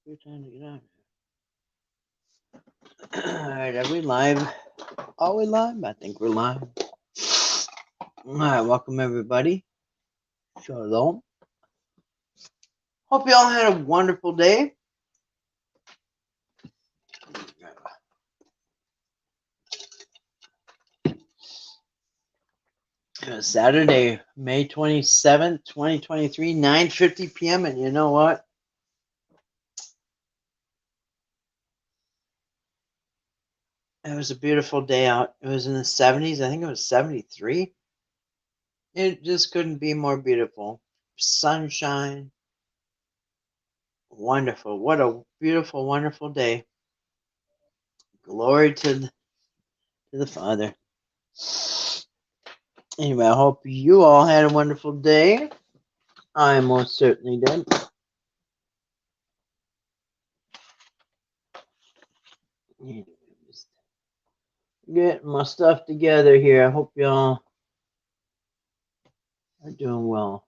Good time to get on. All right, are we live? Are we live? I think we're live. All right, welcome everybody. Shalom. Hope you all had a wonderful day. Saturday, May 27th, 2023, 9:50 p.m. And you know what? It was a beautiful day out. It was in the 70s. I think it was 73. It just couldn't be more beautiful. Sunshine. Wonderful. What a beautiful, wonderful day. Glory to the Father. Anyway, I hope you all had a wonderful day. I most certainly did. Just getting my stuff together here. I hope y'all are doing well.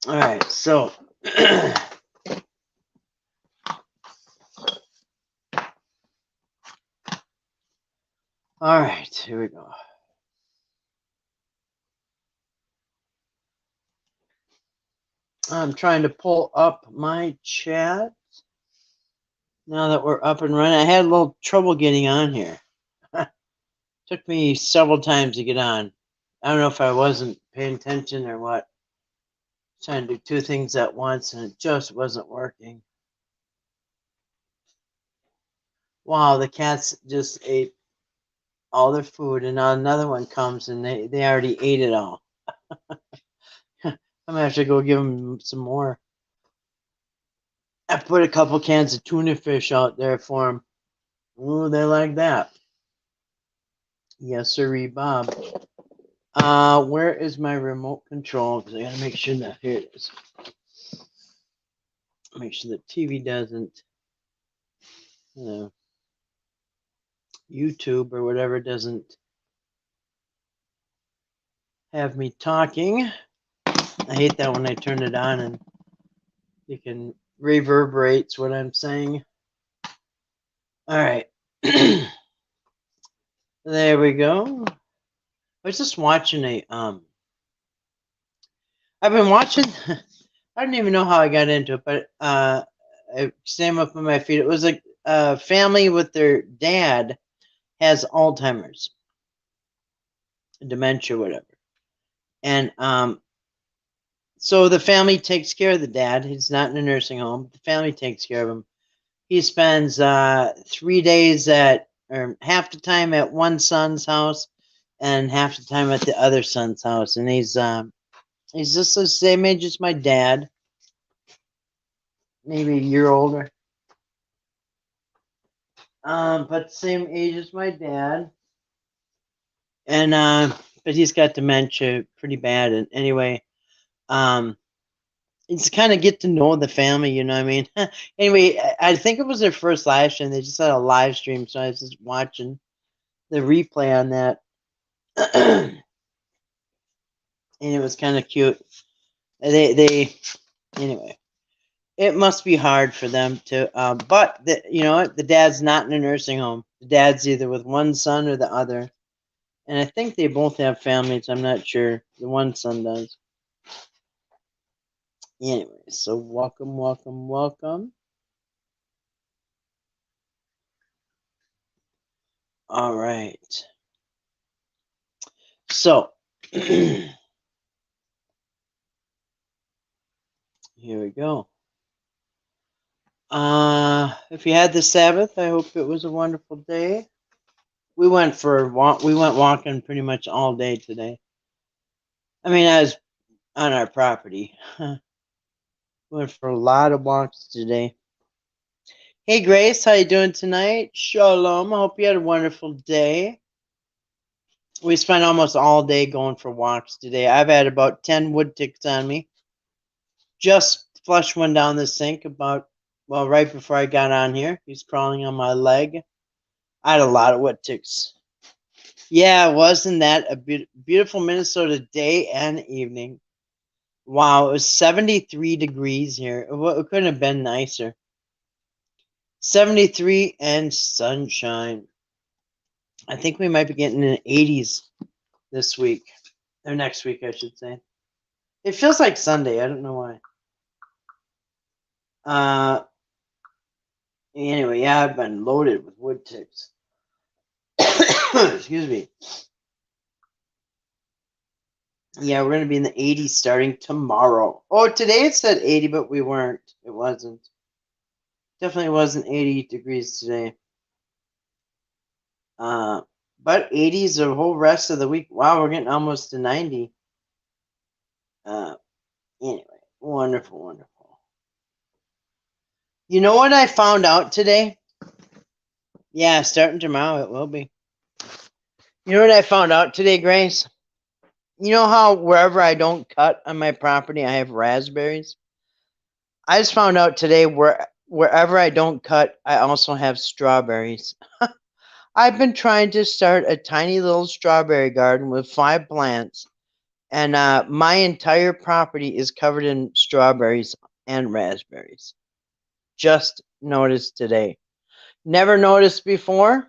All right, so all right, here we go. I'm trying to pull up my chat now that we're up and running. I had a little trouble getting on here. Took me several times to get on. I don't know if I wasn't paying attention or what. Trying to do two things at once and it just wasn't working. Wow, the cats just ate all their food and now another one comes and they already ate it all. I'm gonna have to go give them some more. I put a couple cans of tuna fish out there for them. Ooh, they like that. Yes, sirree, Bob. Where is my remote control? Because I gotta make sure that here it is. Make sure the TV doesn't, YouTube or whatever doesn't have me talking. I hate that when I turn it on and you can reverberates what I'm saying. All right. There we go. I was just watching I've been watching I don't even know how I got into it, but I stand up on my feet. It was like a family with their dad has Alzheimer's, dementia, whatever. And so the family takes care of the dad. He's not in a nursing home. The family takes care of him. He spends 3 days or half the time at one son's house and half the time at the other son's house. And he's just the same age as my dad, maybe a year older. But same age as my dad. And but he's got dementia pretty bad. And anyway, it's kind of get to know the family, you know what I mean? Anyway, I think it was their first live stream. They just had a live stream, so I was just watching the replay on that. And it was kind of cute. They anyway, it must be hard for them to, but you know what? The dad's not in a nursing home. The dad's either with one son or the other. And I think they both have families. I'm not sure. The one son does. Anyway, so welcome, welcome, welcome. All right. So, here we go. If you had the Sabbath, I hope it was a wonderful day. We went walking pretty much all day today. I mean, I was on our property. Went for a lot of walks today. Hey Grace, how you doing tonight? Shalom. I hope you had a wonderful day. We spent almost all day going for walks today. I've had about 10 wood ticks on me. Just flushed one down the sink right before I got on here. He's crawling on my leg. I had a lot of wood ticks. Yeah, wasn't that a beautiful Minnesota day and evening? Wow, it was 73 degrees here. It couldn't have been nicer. 73 and sunshine. I think we might be getting in the 80s this week. Or next week, I should say. It feels like Sunday. I don't know why. Anyway, yeah, I've been loaded with wood tips. Excuse me. Yeah, we're going to be in the 80s starting tomorrow. Oh, today it said 80, but we weren't. It wasn't. Definitely wasn't 80 degrees today. But 80s the whole rest of the week. Wow, we're getting almost to 90. Anyway, wonderful, wonderful. You know what I found out today? Yeah, starting tomorrow it will be. You know what I found out today, Grace? You know how wherever I don't cut on my property, I have raspberries? I just found out today wherever I don't cut, I also have strawberries. I've been trying to start a tiny little strawberry garden with 5 plants, and my entire property is covered in strawberries and raspberries. Just noticed today. Never noticed before,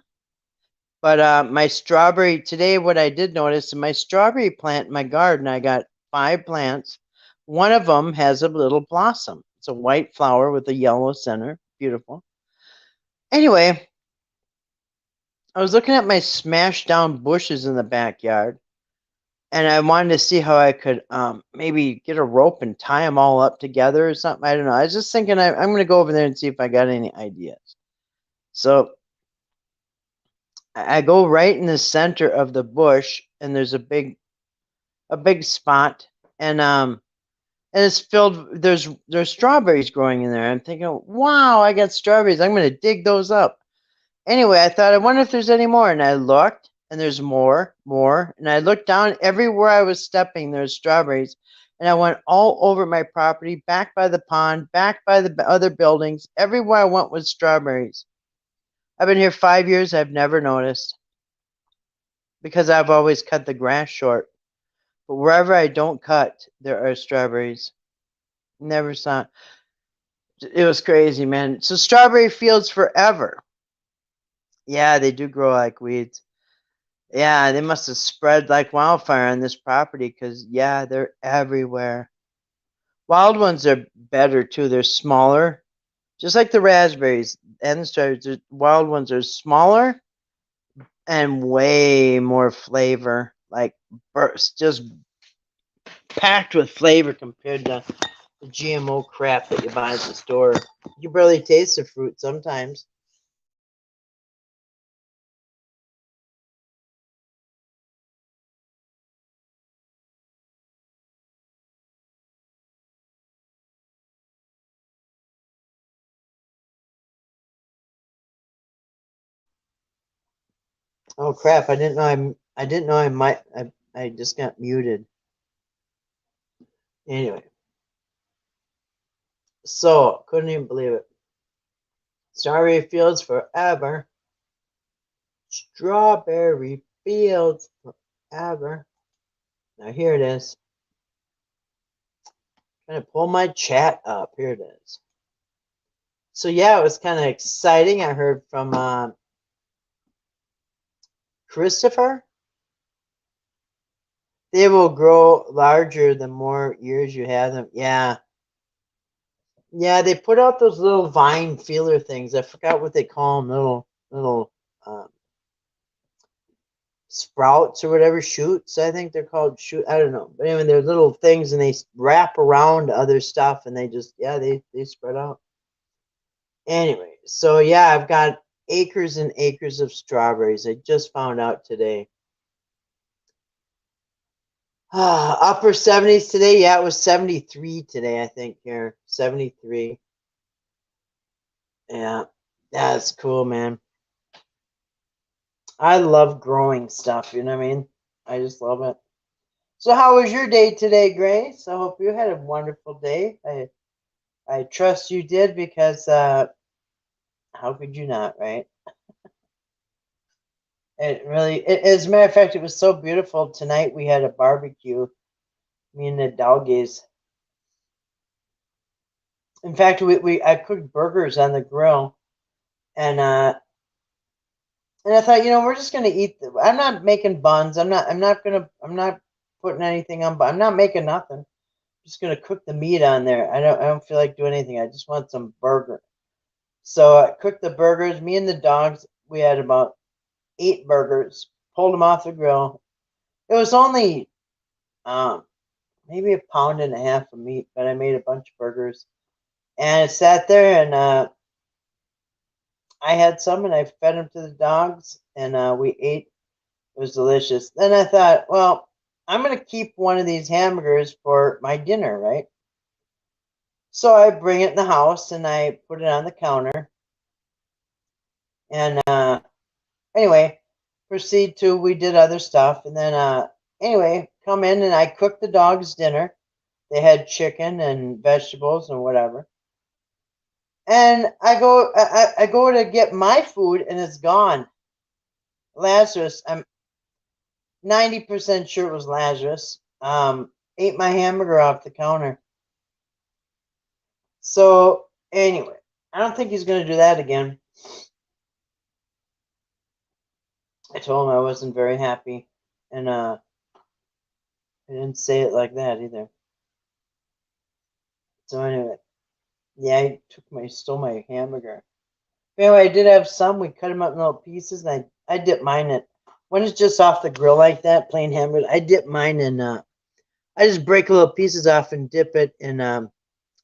but my strawberry today, what I did notice in my strawberry plant in my garden, I got 5 plants. One of them has a little blossom. It's a white flower with a yellow center. Beautiful. Anyway, I was looking at my smashed down bushes in the backyard, and I wanted to see how I could maybe get a rope and tie them all up together or something. I don't know. I was just thinking I'm going to go over there and see if I got any ideas. So I go right in the center of the bush, and there's a big spot, and it's filled. There's strawberries growing in there. I'm thinking, wow, I got strawberries. I'm going to dig those up. Anyway, I thought, I wonder if there's any more, and I looked, and there's more, and I looked down everywhere I was stepping. There's strawberries, and I went all over my property, back by the pond, back by the other buildings. Everywhere I went was strawberries. I've been here 5 years. I've never noticed because I've always cut the grass short. But wherever I don't cut, there are strawberries. Never saw. It was crazy, man. So strawberry fields forever. Yeah, they do grow like weeds. Yeah, they must have spread like wildfire on this property because, yeah, they're everywhere. Wild ones are better too. They're smaller, just like the raspberries and the strawberries. Wild ones are smaller and way more flavor, like burst, just packed with flavor compared to the GMO crap that you buy at the store. You barely taste the fruit sometimes. Oh crap! I didn't know I might. I just got muted. Anyway, so couldn't even believe it. Strawberry fields forever. Strawberry fields forever. Now here it is. I'm gonna pull my chat up. Here it is. So yeah, it was kind of exciting. I heard from Christopher. They will grow larger the more years you have them. Yeah. Yeah, they put out those little vine feeler things. I forgot what they call them. Little um, sprouts or whatever, shoots. I think they're called shoot. I don't know, but anyway, they're little things, and they wrap around other stuff, and they just they spread out. Anyway, so yeah, I've got acres and acres of strawberries. I just found out today. Upper 70s today. Yeah, it was 73 today. I think here 73. Yeah, that's cool, man. I love growing stuff. You know what I mean? I just love it. So, how was your day today, Grace? I hope you had a wonderful day. I trust you did because how could you not, right? It really, as a matter of fact, it was so beautiful. Tonight we had a barbecue, me and the doggies. In fact, I cooked burgers on the grill, and I thought, we're just gonna eat. I'm not making buns. I'm not putting anything on. But I'm not making nothing. I'm just gonna cook the meat on there. I don't feel like doing anything. I just want some burger. So I cooked the burgers. Me and the dogs. We had about 8 burgers. Pulled them off the grill. It was only um maybe a pound and a half of meat, but I made a bunch of burgers. And I sat there and I had some and I fed them to the dogs and we ate. It was delicious. Then I thought, well, I'm going to keep one of these hamburgers for my dinner, right? So I bring it in the house and I put it on the counter. And anyway, we did other stuff. And then anyway, come in and I cooked the dogs dinner. They had chicken and vegetables and whatever. And I go to get my food and it's gone. Lazarus, I'm 90% sure it was Lazarus. Ate my hamburger off the counter. So anyway, I don't think he's gonna do that again. I told him I wasn't very happy, and I didn't say it like that either. So anyway, yeah, he stole my hamburger. Anyway, I did have some. We cut them up in little pieces, and I dipped mine in. When it's just off the grill like that, plain hamburger, I dip mine in. I just break little pieces off and dip it in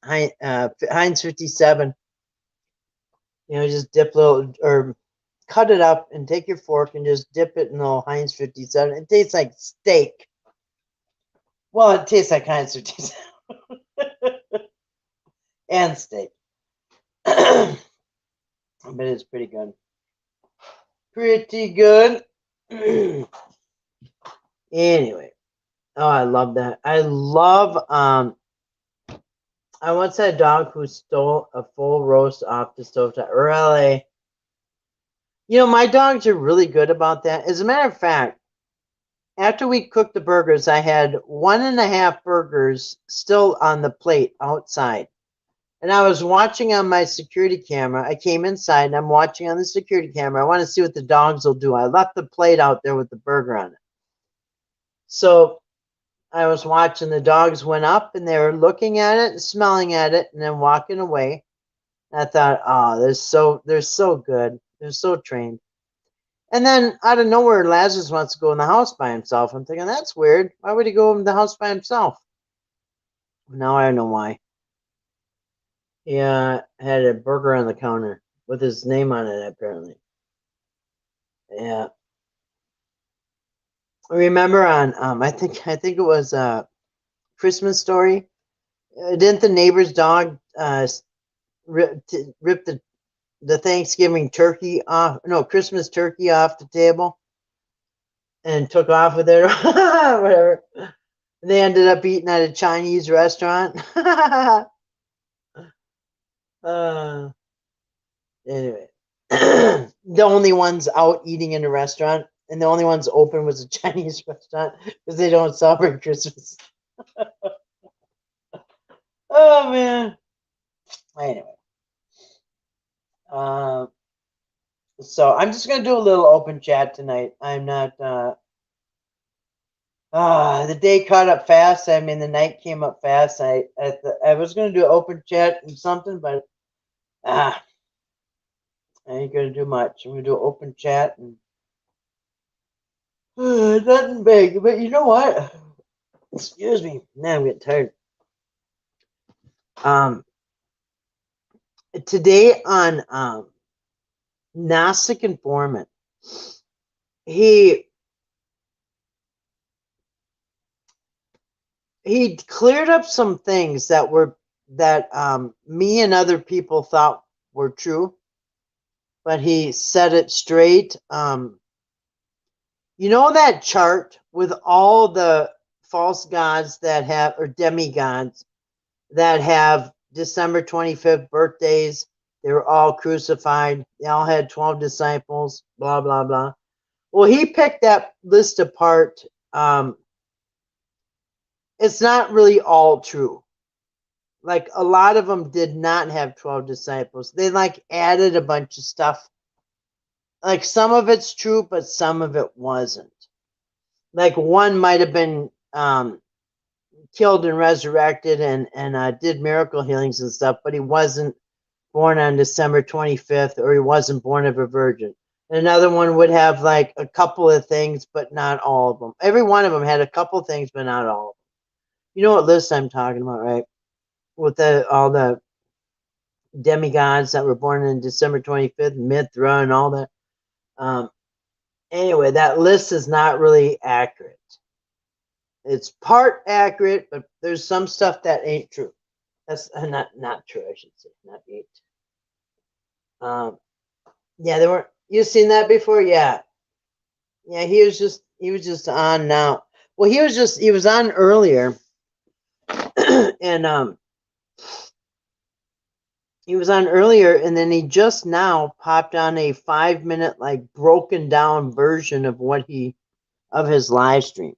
Heinz 57. Just dip little or cut it up and take your fork and just dip it in little Heinz 57. It tastes like steak. Well, it tastes like Heinz 57 and steak. But it's pretty good. Pretty good. Anyway. Oh, I love that. I love I once had a dog who stole a full roast off the stovetop. Really? My dogs are really good about that. As a matter of fact, after we cooked the burgers, I had 1.5 burgers still on the plate outside. And I was watching on my security camera. I came inside and I'm watching on the security camera. I want to see what the dogs will do. I left the plate out there with the burger on it. So I was watching the dogs went up and they were looking at it and smelling at it and then walking away. And I thought, oh, they're so good. They're so trained. And then out of nowhere, Lazarus wants to go in the house by himself. I'm thinking, that's weird. Why would he go in the house by himself? Now I know why. He had a burger on the counter with his name on it, apparently. Yeah. I remember on I think it was Christmas Story. Didn't the neighbor's dog rip the Thanksgiving turkey off? No, Christmas turkey off the table and took off with it. Whatever. They ended up eating at a Chinese restaurant. Anyway, the only ones out eating in a restaurant and the only ones open was a Chinese restaurant because they don't celebrate Christmas. Oh man. Anyway, so I'm just gonna do a little open chat tonight. I'm not. The day caught up fast. I mean, the night came up fast. I was gonna do open chat and something, but I ain't gonna do much. I'm gonna do open chat and nothing big. But you know what? Excuse me. Now I'm getting tired. Today on Gnostic Informant, he cleared up some things that me and other people thought were true, but he set it straight. You know that chart with all the false gods that have, or demigods that have December 25th birthdays? They were all crucified. They all had 12 disciples, blah, blah, blah. Well, he picked that list apart. It's not really all true. Like a lot of them did not have 12 disciples. They like added a bunch of stuff. Like some of it's true, but some of it wasn't. Like one might have been killed and resurrected and did miracle healings and stuff, but he wasn't born on December 25th, or he wasn't born of a virgin. Another one would have like a couple of things, but not all of them. Every one of them had a couple of things, but not all of them. You know what list I'm talking about, right? With all the demigods that were born on December 25th, Mithra and all that. Anyway, that list is not really accurate. It's part accurate, but there's some stuff that ain't true. That's not true, I should say, not ain't. Yeah, they weren't. You seen that before? Yeah, yeah. He was just on now. Well, he was on earlier, and he was on earlier, and then he just now popped on a 5-minute like broken down version of of his live stream.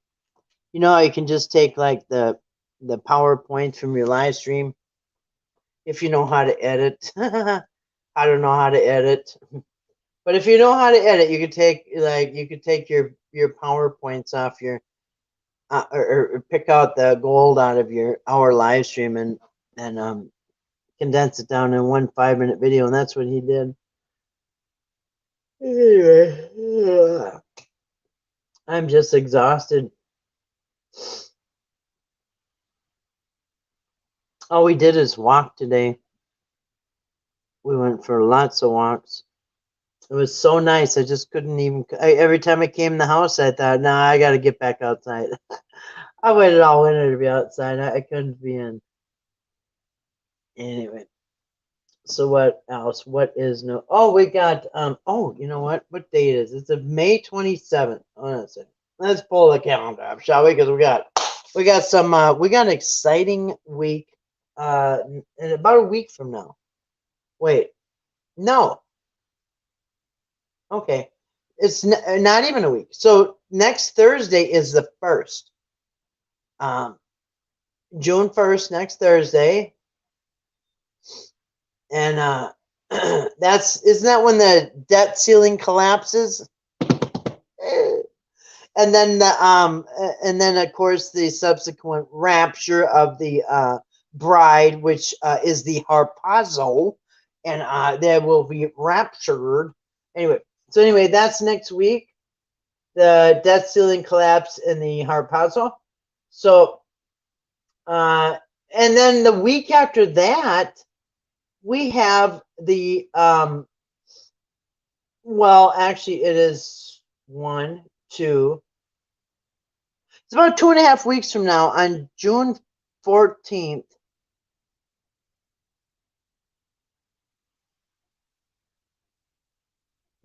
You know how you can just take like the PowerPoint from your live stream if you know how to edit. I don't know how to edit. But if you know how to edit, you could take your PowerPoints off your or pick out the gold out of our live stream and condense it down in one 5-minute video, and that's what he did. Anyway, I'm just exhausted. All we did is walk today. We went for lots of walks. It was so nice. I just couldn't even. Every time I came in the house, I thought, "No, I got to get back outside." I waited all winter to be outside. I couldn't be in. Anyway, so what else? What is no? Oh, we got. Oh, you know what? What date is it? It's of May 27th. Oh, that's it. Let's pull the calendar up, shall we? Because we got some. We got an exciting week. In about a week from now. Wait, no. Okay. It's not even a week. So next Thursday is the 1st. June 1st, next Thursday. And isn't that when the debt ceiling collapses? And then of course the subsequent rapture of the bride, which is the harpazo, and they will be raptured. Anyway, that's next week. The debt ceiling collapse and the harpazo. So, and then the week after that, we have the well, actually, it is 1, 2. It's about 2.5 weeks from now, on June 14th.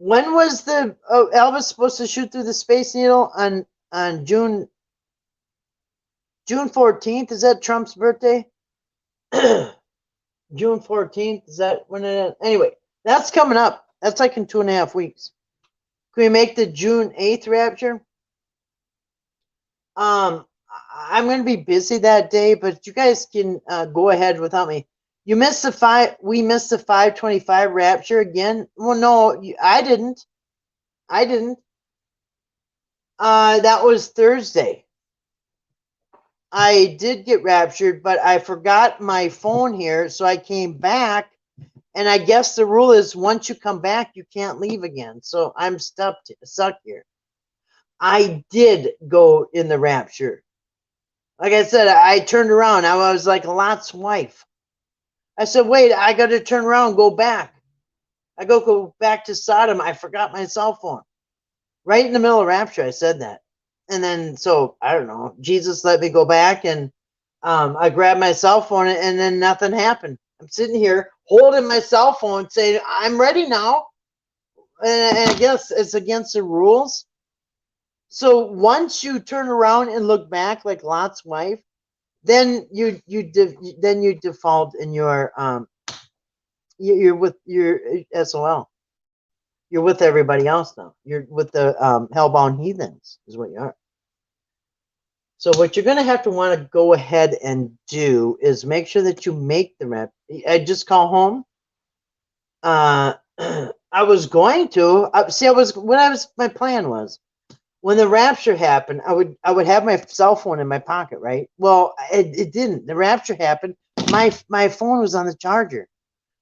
When was the Elvis supposed to shoot through the Space Needle on June 14th? Is that Trump's birthday? June 14th, is that when it is? Anyway, that's coming up. That's like in 2.5 weeks. Can we make the June 8th rapture? I'm going to be busy that day, but you guys can go ahead without me. We missed the 525 rapture again. Well, no, I didn't. That was Thursday. I did get raptured, but I forgot my phone here, so I came back, and I guess the rule is once you come back, you can't leave again. So I'm stuck here. I did go in the rapture. Like I said, I turned around. I was like Lot's wife. I said, wait, I got to turn around and go back. I go back to Sodom. I forgot my cell phone. Right in the middle of rapture, I said that. And then, so, I don't know, Jesus let me go back, and I grabbed my cell phone, and then nothing happened. I'm sitting here holding my cell phone saying, I'm ready now. And I guess it's against the rules. So once you turn around and look back like Lot's wife, then you default in your you're with your SOL. You're with everybody else now. You're with the hellbound heathens, is what you are. So what you're going to have to want to go ahead and do is make sure that you make the rep. I just call home. I was going to see. My plan was when the rapture happened. I would have my cell phone in my pocket, right? Well, it didn't. The rapture happened. My phone was on the charger,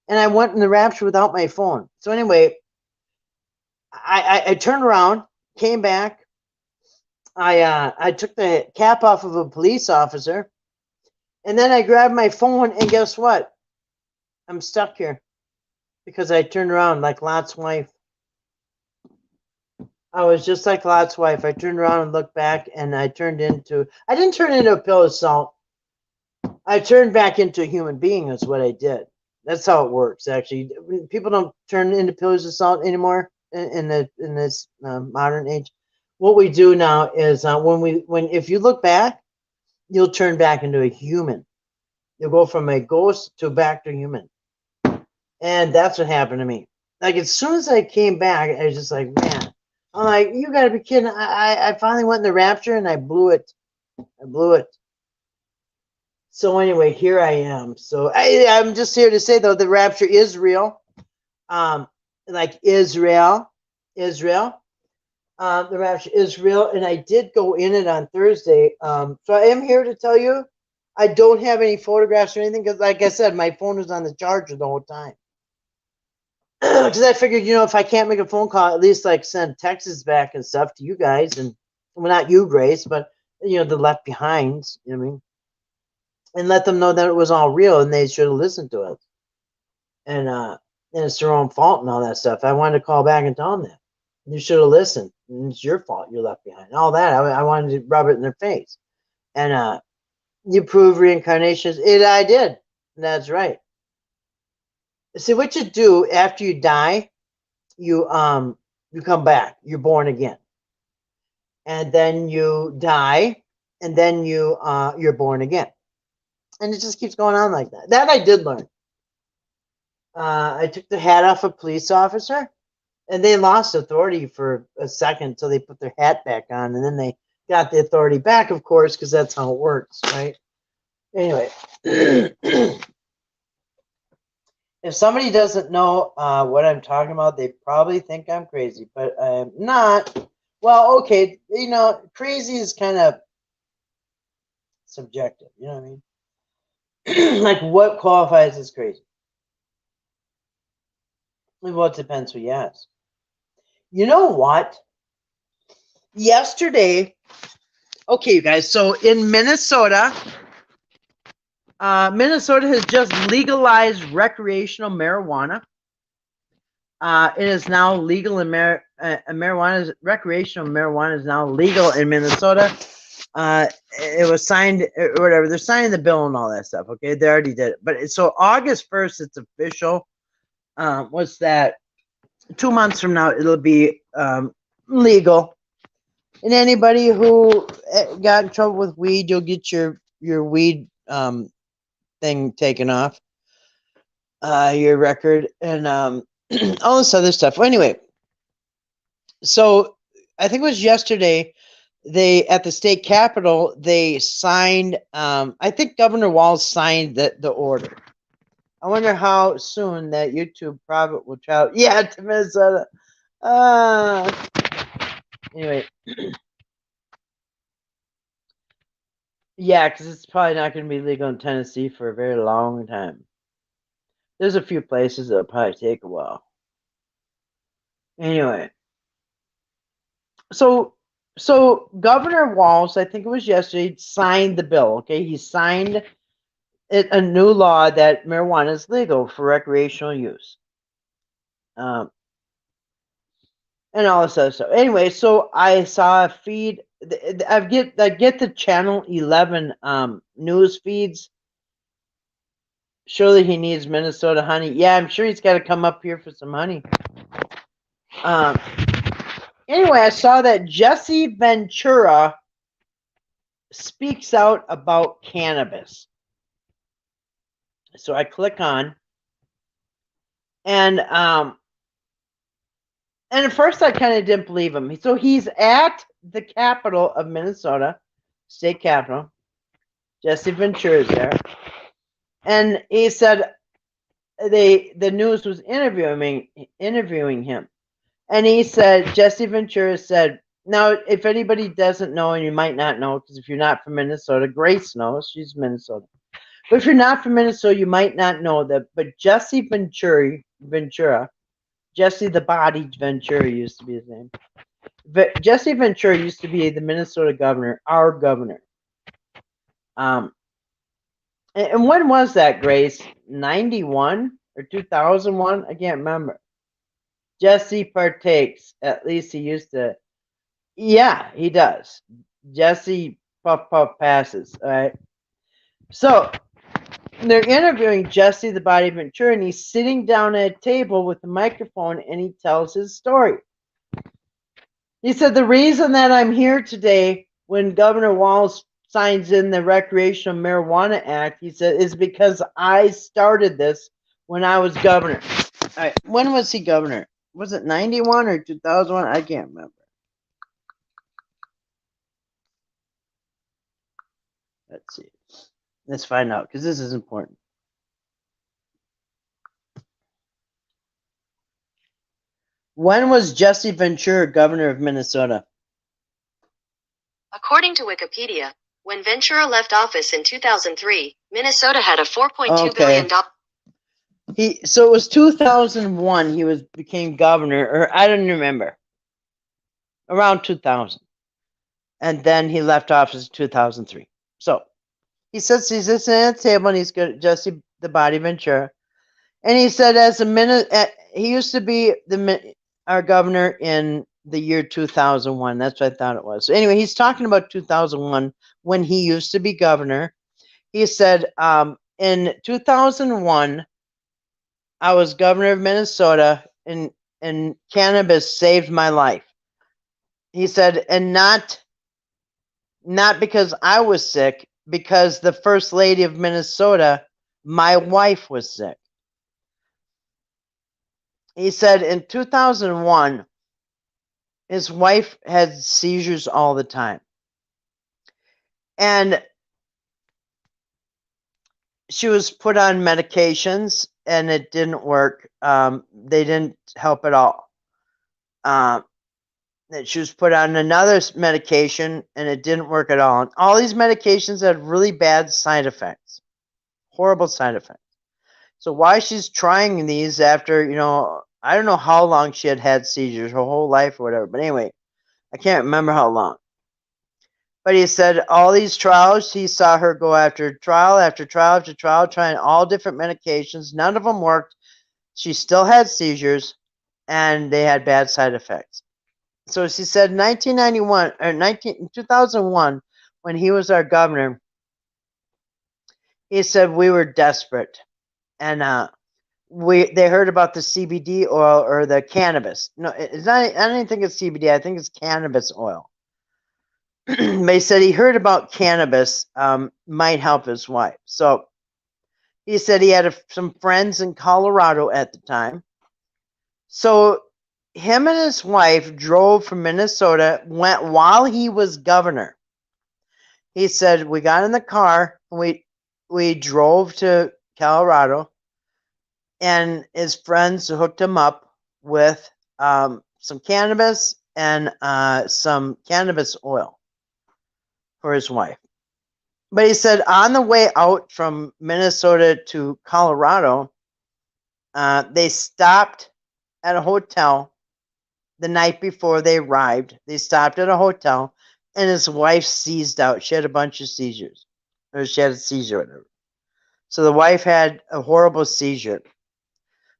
and I went in the rapture without my phone. So anyway, I turned around, came back. I took the cap off of a police officer, and then I grabbed my phone, and guess what? I'm stuck here because I turned around like Lot's wife. I was just like Lot's wife. I turned around and looked back, and I didn't turn into a pillar of salt. I turned back into a human being, is what I did. That's how it works, actually. People don't turn into pillars of salt anymore in this modern age. What we do now is if you look back, you'll turn back into a human. You'll go from a ghost to back to human. And that's what happened to me. Like, as soon as I came back, I was just like, man, I'm like, you got to be kidding. I finally went in the rapture, and I blew it. So anyway, here I am. So I'm just here to say, though, the rapture is real. Like Israel. The rapture is real, and I did go in it on Thursday. So I am here to tell you, I don't have any photographs or anything because, like I said, my phone was on the charger the whole time. Because I figured, if I can't make a phone call, at least like send texts back and stuff to you guys, and well, not you, Grace, but the left behinds. You know what I mean? And let them know that it was all real, and they should have listened to it. And it's their own fault and all that stuff. I wanted to call back and tell them that you should have listened. And it's your fault you're left behind. All that I wanted to rub it in their face. And you prove reincarnations. I did. That's right. See, what you do after you die, you come back. You're born again, and then you die, and then you're born again, and it just keeps going on like that. That I did learn. I took the hat off a police officer, and they lost authority for a second until they put their hat back on, and then they got the authority back, of course, because that's how it works, right? Anyway. If somebody doesn't know what I'm talking about, they probably think I'm crazy, but I'm not. Well, okay, crazy is kind of subjective. You know what I mean? Like, what qualifies as crazy? Well, it depends who you ask. You know what? Yesterday, okay, you guys. So in Minnesota, Minnesota has just legalized recreational marijuana. It is now legal in recreational marijuana is now legal in Minnesota. It was signed, or whatever. They're signing the bill and all that stuff. Okay, they already did it. But so August 1st, it's official. What's that? 2 months from now, it'll be legal. And anybody who got in trouble with weed, you'll get your weed thing taken off your record and all this other stuff. Well, anyway, so I think it was yesterday. They at the state capitol they signed. I think Governor Walz signed the order. I wonder how soon that YouTube private will travel. Yeah, to Minnesota. Anyway. Yeah, because it's probably not going to be legal in Tennessee for a very long time. There's a few places that'll probably take a while. Anyway. So Governor Walz, I think it was yesterday, signed the bill. Okay, he signed a new law that marijuana is legal for recreational use, and all this other stuff. Anyway, so I saw a feed. I get the Channel 11 news feeds. Surely he needs Minnesota honey. Yeah, I'm sure he's got to come up here for some honey. Anyway, I saw that Jesse Ventura speaks out about cannabis. So I click on, and And at first I kind of didn't believe him. So he's at the capital of Minnesota, state capital. Jesse Ventura is there. And he said the news was interviewing him. And he said, Jesse Ventura said, now, if anybody doesn't know, and you might not know, because if you're not from Minnesota, Grace knows, she's Minnesota. But if you're not from Minnesota, you might not know that. But Jesse Ventura, Jesse the Body Ventura used to be his name. Jesse Ventura used to be the Minnesota governor, our governor. And when was that, Grace? 91 or 2001? I can't remember. Jesse partakes. At least he used to. Yeah, he does. Jesse Puff passes. All right. So they're interviewing Jesse the Body Ventura, and he's sitting down at a table with a microphone, and he tells his story. He said, the reason that I'm here today when Governor Walz signs in the Recreational Marijuana Act, he said, is because I started this when I was governor. All right. When was he governor? Was it 91 or 2001? I can't remember. Let's see. Let's find out, because this is important. When was Jesse Ventura governor of Minnesota? According to Wikipedia, when Ventura left office in 2003, Minnesota had a $4.2 billion. So it was 2001 he became governor, or I don't remember. Around 2000. And then he left office in 2003. So he says he's sitting at the table, and he's got Jesse the Body Ventura. And he said, he used to be our governor in the year 2001. That's what I thought it was. So anyway, he's talking about 2001 when he used to be governor. He said, in 2001, I was governor of Minnesota, and cannabis saved my life. He said, and not because I was sick, because the first lady of Minnesota, my wife, was sick. He said in 2001, his wife had seizures all the time. And she was put on medications, and it didn't work. They didn't help at all. She was put on another medication, and it didn't work at all. And all these medications had really bad side effects, horrible side effects. So why she's trying these after, I don't know how long she had seizures, her whole life or whatever. But anyway, I can't remember how long. But he said all these trials, he saw her go after trial after trial after trial, trying all different medications. None of them worked. She still had seizures, and they had bad side effects. So she said 2001, when he was our governor, he said we were desperate. And they heard about the CBD oil or the cannabis. No, it's not. I don't even think it's CBD. I think it's cannabis oil. But he said he heard about cannabis might help his wife. So he said he had some friends in Colorado at the time. So him and his wife drove from Minnesota, went while he was governor. He said we got in the car, and we drove to Colorado, and his friends hooked him up with some cannabis and some cannabis oil for his wife. But he said on the way out from Minnesota to Colorado, they stopped at a hotel the night before they arrived. They stopped at a hotel, and his wife seized out. She had a bunch of seizures, or she had a seizure, whatever. So the wife had a horrible seizure.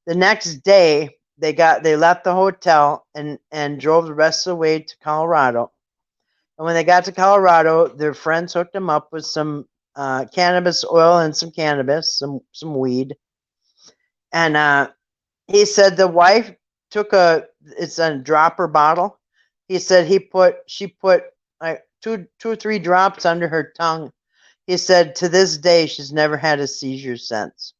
The next day, they left the hotel and drove the rest of the way to Colorado. And when they got to Colorado, their friends hooked them up with some cannabis oil and some cannabis, some weed. And he said the wife took it's a dropper bottle. He said she put like two or three drops under her tongue. He said to this day she's never had a seizure since.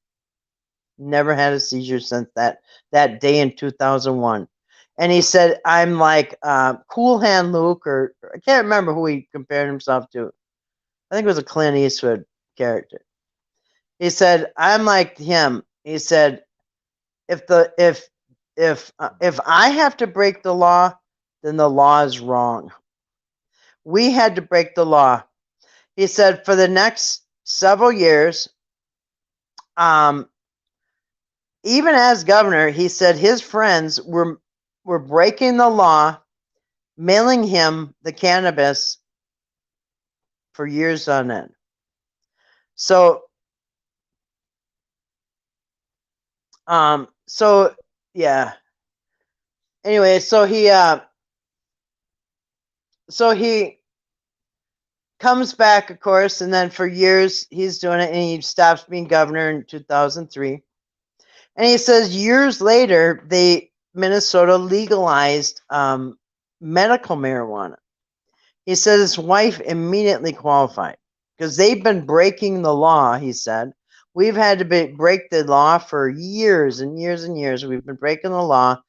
Never had a seizure since that day in 2001. And he said, I'm like Cool Hand Luke, or I can't remember who he compared himself to. I think it was a Clint Eastwood character. He said, I'm like him. He said, if I have to break the law, then the law is wrong. We had to break the law. He said for the next several years, even as governor, he said his friends were breaking the law, mailing him the cannabis for years on end. So, so yeah. Anyway, so he comes back, of course, and then for years he's doing it, and he stops being governor in 2003. And he says years later, Minnesota legalized medical marijuana. He said his wife immediately qualified because they've been breaking the law. He said we've had to break the law for years and years and years. We've been breaking the law,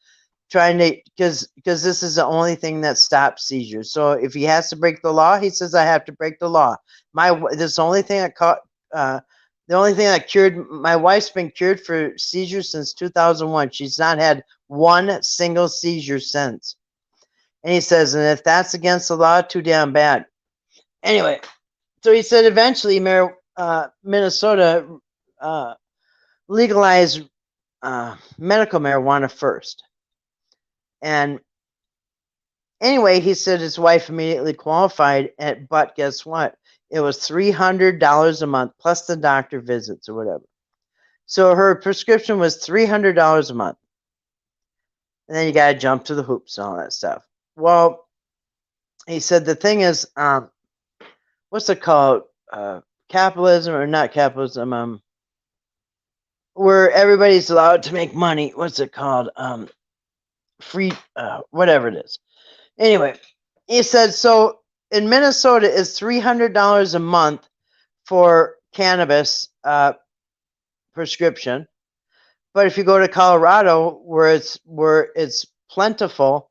trying to because this is the only thing that stops seizures. So if he has to break the law, he says I have to break the law. This the only thing that caught. The only thing that cured my wife's been cured for seizures since 2001. She's not had one single seizure since. And he says, and if that's against the law, too damn bad. Anyway, so he said eventually Minnesota legalized medical marijuana first. And anyway, he said his wife immediately qualified, but guess what? It was $300 a month plus the doctor visits or whatever. So her prescription was $300 a month. And then you got to jump to the hoops and all that stuff. Well, he said the thing is, what's it called? Capitalism or not capitalism? Where everybody's allowed to make money. What's it called? Free, whatever it is. Anyway, he said so in Minnesota is $300 a month for cannabis prescription. But if you go to Colorado, where it's plentiful,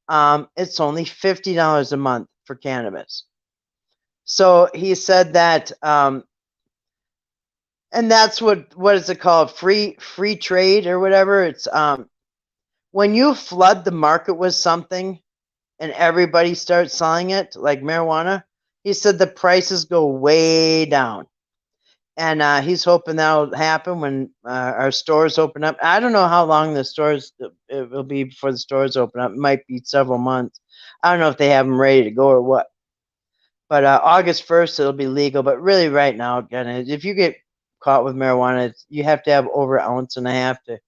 it's only $50 a month for cannabis. So he said that, and that's what is it called? Free trade or whatever. It's when you flood the market with something, and everybody starts selling it, like marijuana. He said the prices go way down. And he's hoping that'll happen when our stores open up. I don't know how long it will be before the stores open up. It might be several months. I don't know if they have them ready to go or what. But August 1st, it'll be legal. But really, right now, if you get caught with marijuana, you have to have over an ounce and a half to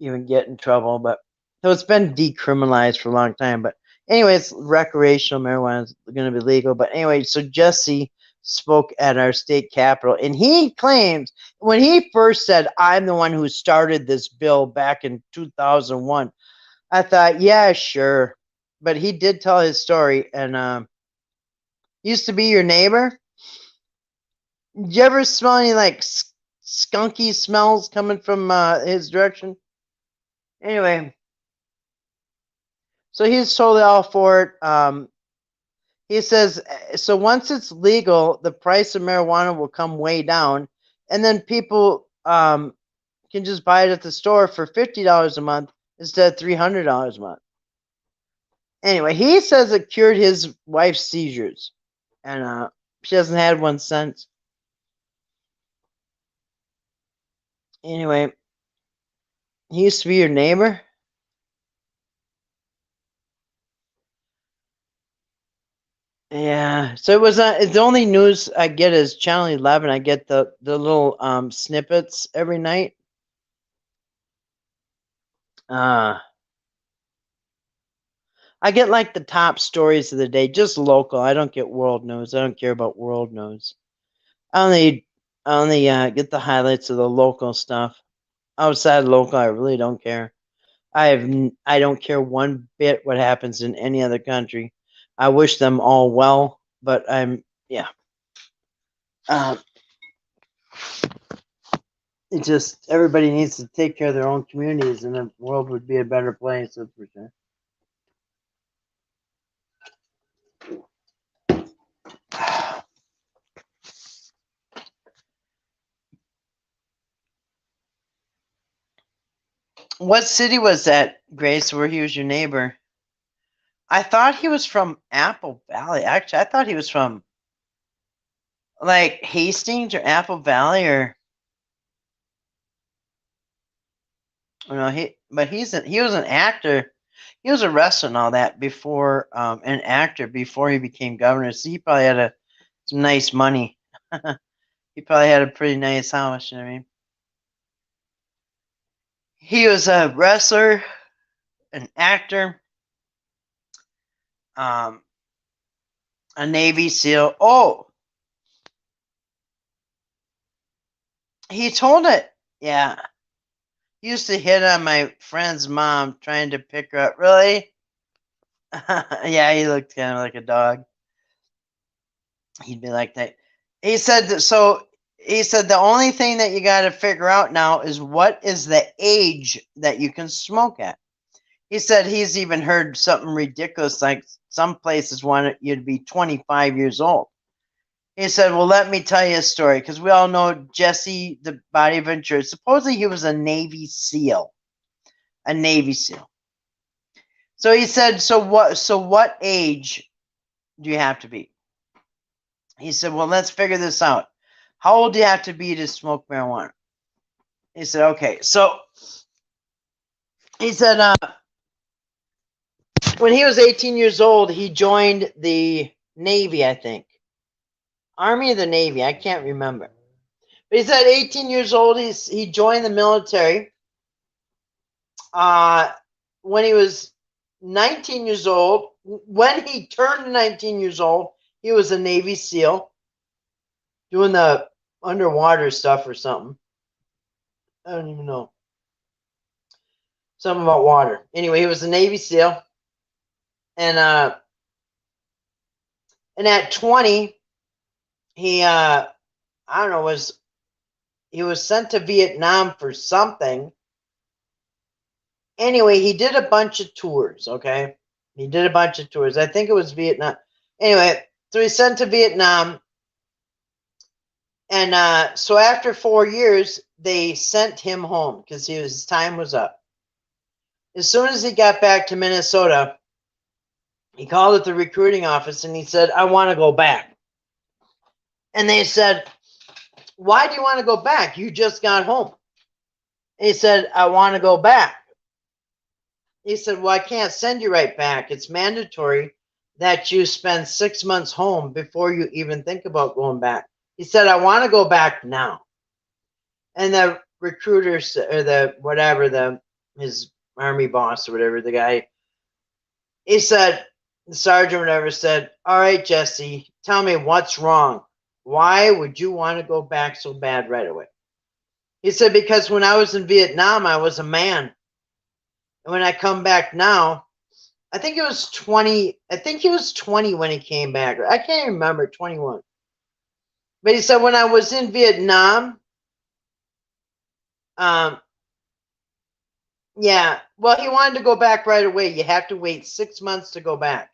even get in trouble. But so it's been decriminalized for a long time. But anyway, it's recreational marijuana is going to be legal. But anyway, so Jesse spoke at our state capitol, and he claims when he first said, I'm the one who started this bill back in 2001, I thought, yeah, sure. But he did tell his story, and used to be your neighbor. Did you ever smell any like skunky smells coming from his direction? Anyway, so he's totally all for it. He says, so once it's legal, the price of marijuana will come way down, and then people can just buy it at the store for $50 a month instead of $300 a month. Anyway, he says it cured his wife's seizures, and she hasn't had one since. Anyway, he used to be your neighbor. Yeah, so it was the only news I get is Channel 11. I get the little snippets every night. I get like the top stories of the day, just local. I don't get world news. I don't care about world news. I only get the highlights of the local stuff. Outside local, I really don't care. I don't care one bit what happens in any other country. I wish them all well, but yeah. It just everybody needs to take care of their own communities, and the world would be a better place. That's for sure. What city was that, Grace, where he was your neighbor? I thought he was from Apple Valley. Actually, I thought he was from like Hastings or Apple Valley or you know, he was an actor. He was a wrestler and all that before an actor before he became governor. So he probably had some nice money. He probably had a pretty nice house, you know what I mean? He was a wrestler, an actor, um, a Navy SEAL. Oh, he told it. Yeah. He used to hit on my friend's mom trying to pick her up. Really? Yeah, he looked kind of like a dog. He'd be like that. He said that, so he said the only thing that you got to figure out now is what is the age that you can smoke at. He said he's even heard something ridiculous like some places want you to be 25 years old. He said, well, let me tell you a story because we all know Jesse, the Body Ventura. Supposedly he was a Navy SEAL. A Navy SEAL. So he said, so what age do you have to be? He said, well, let's figure this out. How old do you have to be to smoke marijuana? He said, okay. So he said, when he was 18 years old, he joined the Navy, I think. Army or the Navy, I can't remember. But he said 18 years old, he joined the military. When he was 19 years old, when he turned 19 years old, he was a Navy SEAL doing the underwater stuff or something. I don't even know. Something about water. Anyway, he was a Navy SEAL. And at 20, he I don't know, he was sent to Vietnam for something. Anyway, he did a bunch of tours, okay? He did a bunch of tours. I think it was Vietnam. Anyway, so he's sent to Vietnam. And so after 4 years, they sent him home because his time was up. As soon as he got back to Minnesota, he called at the recruiting office and he said, I want to go back. And they said, why do you want to go back? You just got home. He said, I want to go back. He said, well, I can't send you right back. It's mandatory that you spend 6 months home before you even think about going back. He said, I want to go back now. And the recruiter, or his army boss or whatever, the guy, he said, the sergeant or whatever said, all right, Jesse, tell me what's wrong. Why would you want to go back so bad right away? He said, because when I was in Vietnam, I was a man. And when I come back now, I think it was 20. I think he was 20 when he came back. I can't remember, 21. But he said, when I was in Vietnam, yeah, well, he wanted to go back right away. You have to wait 6 months to go back.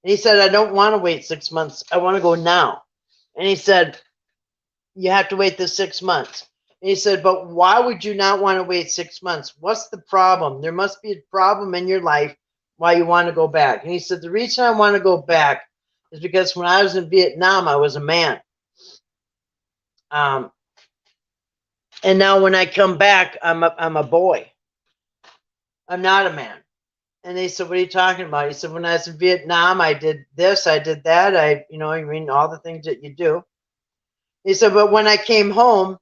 And he said, I don't want to wait 6 months. I want to go now. And he said, you have to wait the 6 months. And he said, but why would you not want to wait 6 months? What's the problem? There must be a problem in your life why you want to go back. And he said, the reason I want to go back is because when I was in Vietnam, I was a man. And now when I come back, I'm a boy. I'm not a man. And they said, what are you talking about? He said, when I was in Vietnam, I did this, I did that. I mean, all the things that you do. He said, but when I came home,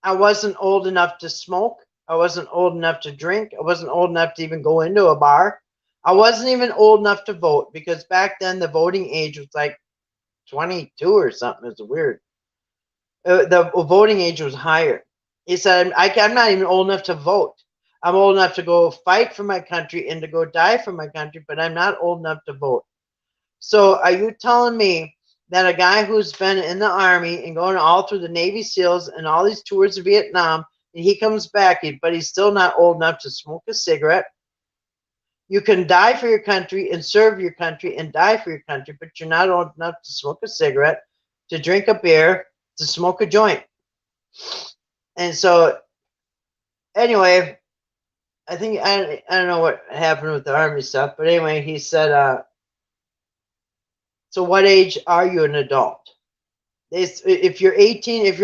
I wasn't old enough to smoke. I wasn't old enough to drink. I wasn't old enough to even go into a bar. I wasn't even old enough to vote because back then the voting age was like 22 or something. It's weird. The voting age was higher. He said, I'm not even old enough to vote. I'm old enough to go fight for my country and to go die for my country, but I'm not old enough to vote. So are you telling me that a guy who's been in the Army and going all through the Navy SEALs and all these tours of Vietnam, and he comes back, but he's still not old enough to smoke a cigarette? You can die for your country and serve your country and die for your country, but you're not old enough to smoke a cigarette, to drink a beer, to smoke a joint. And so, anyway, I think I don't know what happened with the army stuff, but anyway, he said, "So what age are you an adult?" If you're 18, if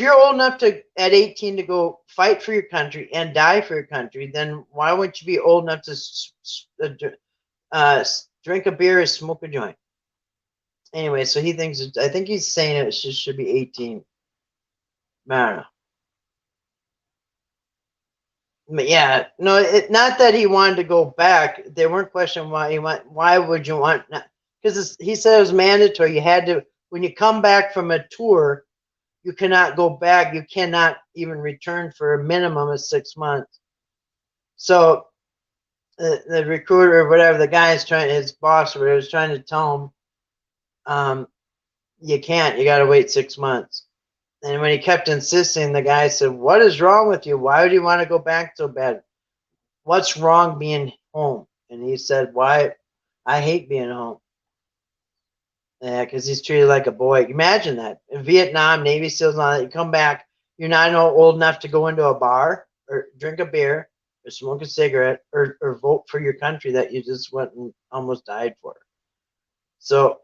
you're old enough to at 18 to go fight for your country and die for your country, then why wouldn't you be old enough to drink a beer or smoke a joint? Anyway, so he thinks I think he's saying it should be 18. I don't know. But yeah, no, not that he wanted to go back. They weren't questioning why he went. Why would you want? Because he said it was mandatory. You had to when you come back from a tour, you cannot go back. You cannot even return for a minimum of 6 months. So the recruiter or whatever, the guy is trying, his boss or whatever, is trying to tell him, you can't. You got to wait 6 months. And when he kept insisting, the guy said, "What is wrong with you? Why would you want to go back so bad? What's wrong being home?" And he said, "Why? I hate being home." Yeah, because he's treated like a boy. Imagine that. In Vietnam, Navy SEALs and all that, you come back, you're not old enough to go into a bar or drink a beer or smoke a cigarette or vote for your country that you just went and almost died for. So,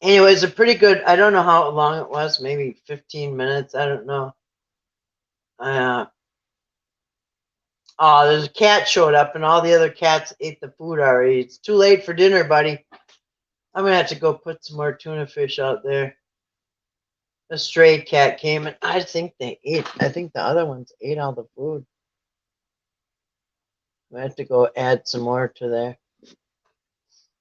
anyways, a pretty good, I don't know how long it was, maybe 15 minutes. I don't know. Oh, there's a cat showed up and all the other cats ate the food already. It's too late for dinner, buddy. I'm going to have to go put some more tuna fish out there. A stray cat came and I think the other ones ate all the food. I have to go add some more to there.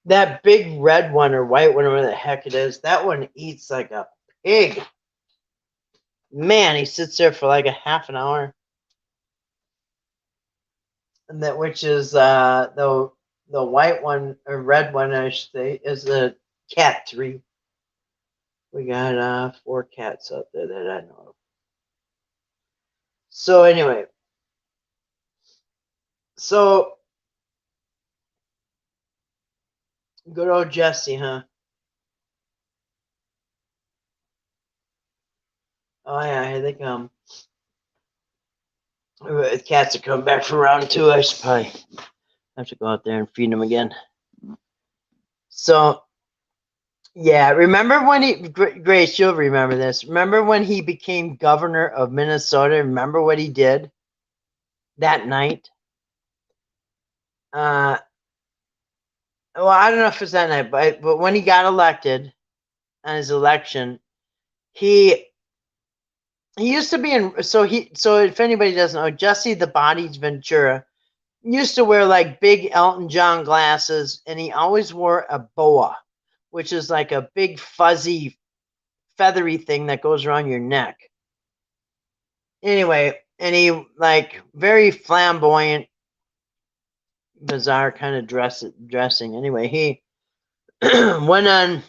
That big red one or white one, whatever the heck it is, that one eats like a pig. Man, he sits there for like a half an hour. And that which is the white one or red one, I should say, is the cat 3. We got 4 cats out there that I know of. So anyway, so good old Jesse, huh? Oh yeah, here they come. The cats are coming back for round 2. I should probably have to go out there and feed them again. So yeah, remember when Grace, you'll remember this. Remember when he became governor of Minnesota? Remember what he did that night? Well, I don't know if it's that night, but when he got elected on his election, he used to be in. So if anybody doesn't know, Jesse the Bodies Ventura used to wear like big Elton John glasses, and he always wore a boa, which is like a big fuzzy feathery thing that goes around your neck. Anyway, and he like very flamboyant, bizarre kind of dressing. Anyway, he went on.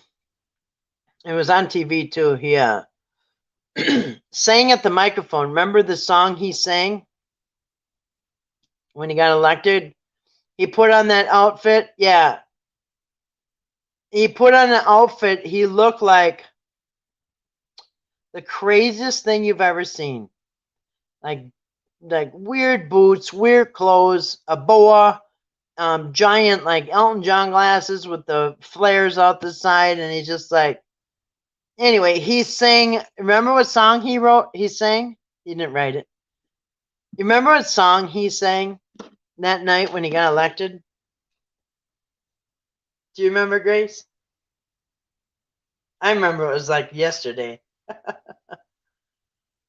It was on TV too. He sang at the microphone. Remember the song he sang when he got elected? He put on that outfit. Yeah, he put on an outfit. He looked like the craziest thing you've ever seen. Like weird boots, weird clothes, a boa, giant like Elton John glasses with the flares out the side, and he's just like. Anyway, he sang. Remember what song he wrote? He sang. He didn't write it. You remember what song he sang that night when he got elected? Do you remember, Grace? I remember it was like yesterday.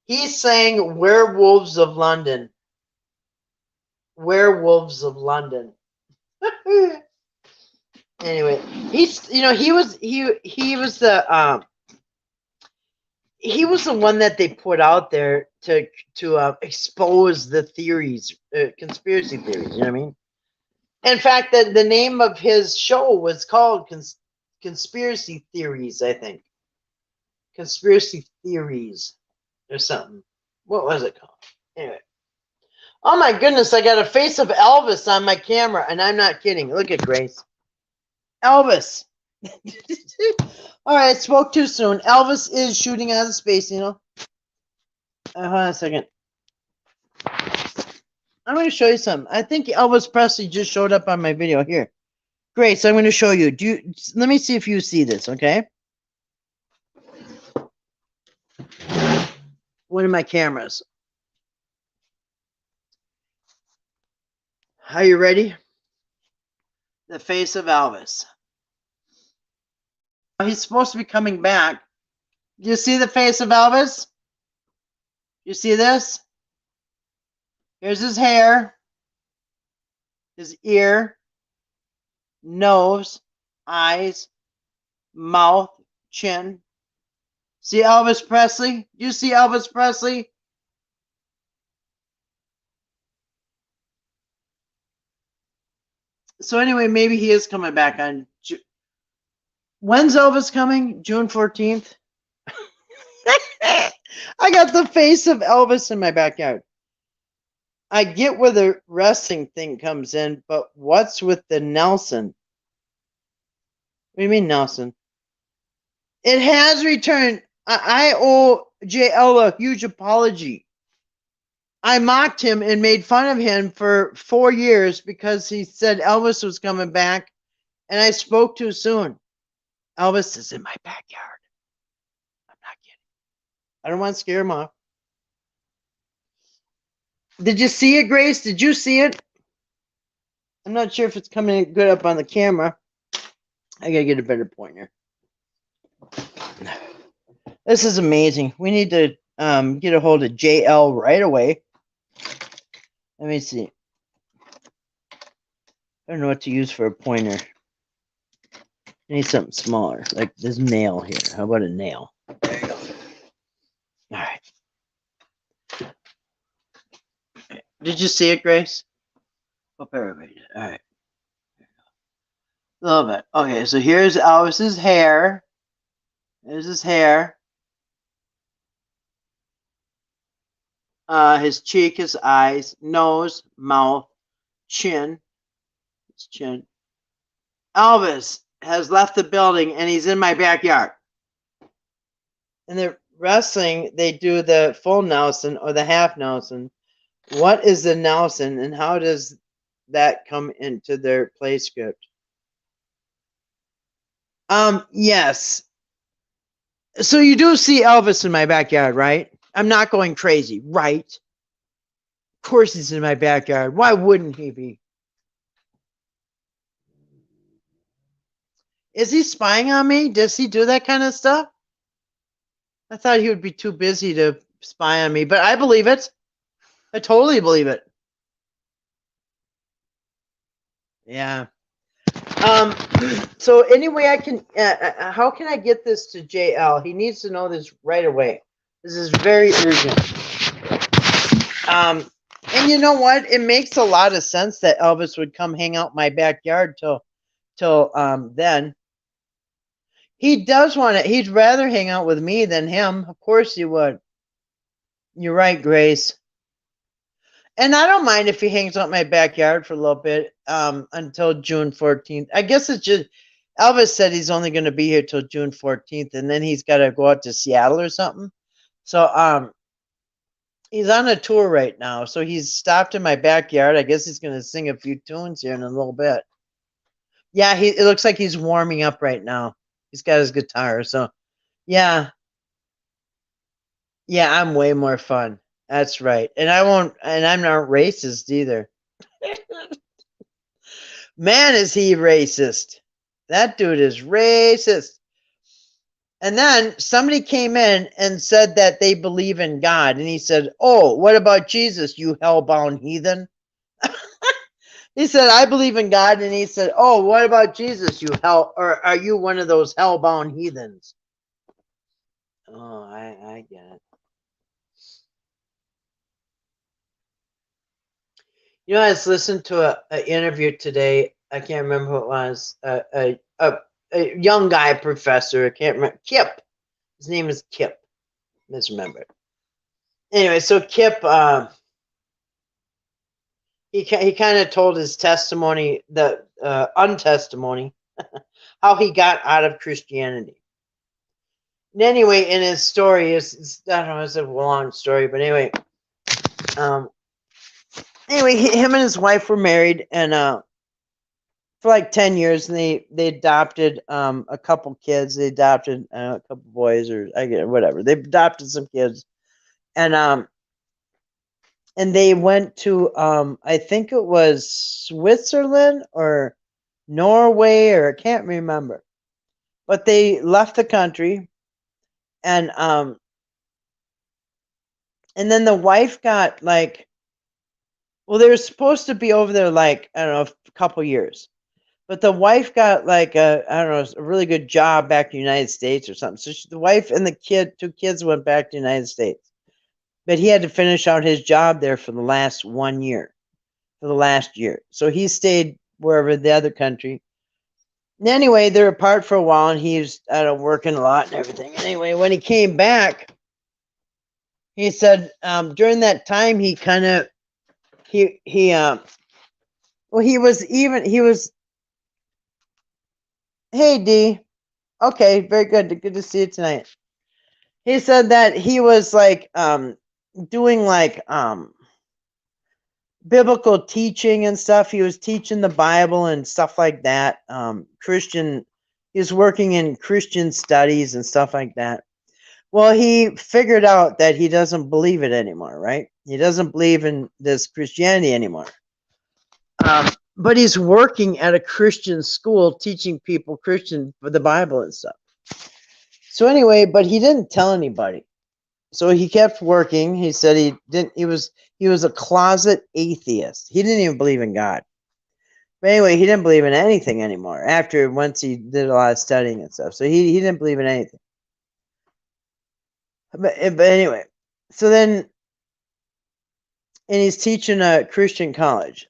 He sang "Werewolves of London." Werewolves of London. Anyway, he was the he was the one that they put out there to expose the theories, conspiracy theories. You know what I mean? In fact, the name of his show was called Conspiracy Theories, I think. Conspiracy Theories or something. What was it called? Anyway. Oh my goodness, I got a face of Elvis on my camera, and I'm not kidding. Look at Grace. Elvis. All right, spoke too soon. Elvis is shooting out of space, you know. Hold on a second. I'm going to show you something. I think Elvis Presley just showed up on my video here. Grace, I'm going to show you. Let me see if you see this, okay? One of my cameras. Are you ready? The face of Elvis. He's supposed to be coming back. Do you see the face of Elvis? You see this? Here's his hair, his ear, nose, eyes, mouth, chin. See Elvis Presley? You see Elvis Presley? So anyway, maybe he is coming back on. When's Elvis coming? June 14th? I got the face of Elvis in my backyard. I get where the wrestling thing comes in, but what's with the Nelson? What do you mean, Nelson? It has returned. I owe JL a huge apology. I mocked him and made fun of him for 4 years because he said Elvis was coming back, and I spoke too soon. Elvis is in my backyard. I'm not kidding. I don't want to scare him off. Did you see it, Grace? Did you see it? I'm not sure if it's coming good up on the camera. I gotta get a better pointer. This is amazing. We need to get a hold of JL right away. Let me see. I don't know what to use for a pointer. I need something smaller, like this nail here. How about a nail? There you go. All right. Did you see it, Grace? Hope everybody did. All right. A little bit. Okay, so here's Elvis's hair. There's his hair. His cheek, his eyes, nose, mouth, chin. His chin. Elvis has left the building and he's in my backyard. In the wrestling, they do the full Nelson or the half Nelson. What is the Nelson and how does that come into their play script? Yes. So you do see Elvis in my backyard, right? I'm not going crazy, right? Of course he's in my backyard. Why wouldn't he be? Is he spying on me? Does he do that kind of stuff? I thought he would be too busy to spy on me, but I believe it. I totally believe it. Yeah. So anyway, I can, how can I get this to JL? He needs to know this right away. This is very urgent. And you know what? It makes a lot of sense that Elvis would come hang out in my backyard till then. He does want it. He'd rather hang out with me than him. Of course he would. You're right, Grace. And I don't mind if he hangs out in my backyard for a little bit until June 14th. I guess it's just Elvis said he's only going to be here till June 14th, and then he's got to go out to Seattle or something. So he's on a tour right now. So he's stopped in my backyard. I guess he's going to sing a few tunes here in a little bit. Yeah, it looks like he's warming up right now. He's got his guitar. So yeah. Yeah, I'm way more fun. That's right. And I'm not racist either. Man, is he racist. That dude is racist. And then somebody came in and said that they believe in God. And he said, "Oh, what about Jesus, you hellbound heathen?" He said, "I believe in God." And he said, "Oh, what about Jesus, or are you one of those hellbound heathens?" Oh, I get it. You know, I was listening to an interview today. I can't remember who it was. A young guy professor. I can't remember. Kip. His name is Kip. Misremembered. Anyway, so Kip he kind of told his testimony, the untestimony, how he got out of Christianity. And anyway, in his story, I don't know, it's a long story, but um, anyway, him and his wife were married, and for like 10 years, and they adopted a couple kids. They adopted a couple boys, or I get whatever. They adopted some kids, and they went to I think it was Switzerland or Norway, or I can't remember. But they left the country, and then the wife got like, well, they were supposed to be over there like, I don't know, a couple years. But the wife got like I don't know, a really good job back in the United States or something. So the wife and the two kids went back to the United States. But he had to finish out his job there for the last 1 year, for the last year. So he stayed wherever, the other country. And anyway, they're apart for a while, and he was, I don't know, working a lot and everything. Anyway, when he came back, he said during that time he kind of well, he was hey D, okay, very good to see you tonight. He said that he was like doing like biblical teaching and stuff. He was teaching the Bible and stuff like that. Christian, he was working in Christian studies and stuff like that. Well, he figured out that he doesn't believe it anymore, right? He doesn't believe in this Christianity anymore. But he's working at a Christian school teaching people Christian for the Bible and stuff. So anyway, but he didn't tell anybody. So he kept working. He said he didn't. He was a closet atheist. He didn't even believe in God. But anyway, he didn't believe in anything anymore. Once he did a lot of studying and stuff, so he didn't believe in anything. But anyway, so then, and he's teaching a Christian college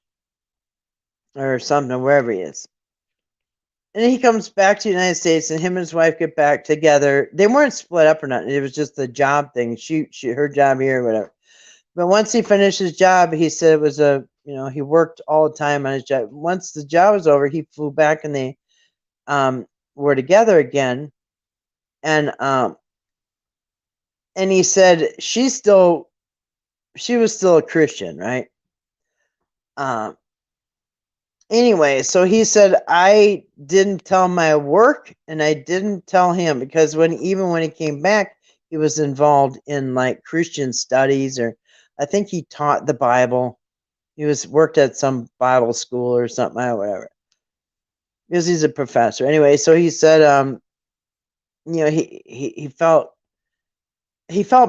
or something, wherever he is. And then he comes back to the United States, and him and his wife get back together. They weren't split up or nothing. It was just the job thing. Her job here or whatever. But once he finished his job, he said it was he worked all the time on his job. Once the job was over, he flew back, and they were together again. And he said she was still a Christian, right? Anyway, so he said, I didn't tell my work, and I didn't tell him, because even when he came back, he was involved in like Christian studies, or I think he taught the Bible. He worked at some Bible school or something, whatever. Because he's a professor. Anyway, so he said, he felt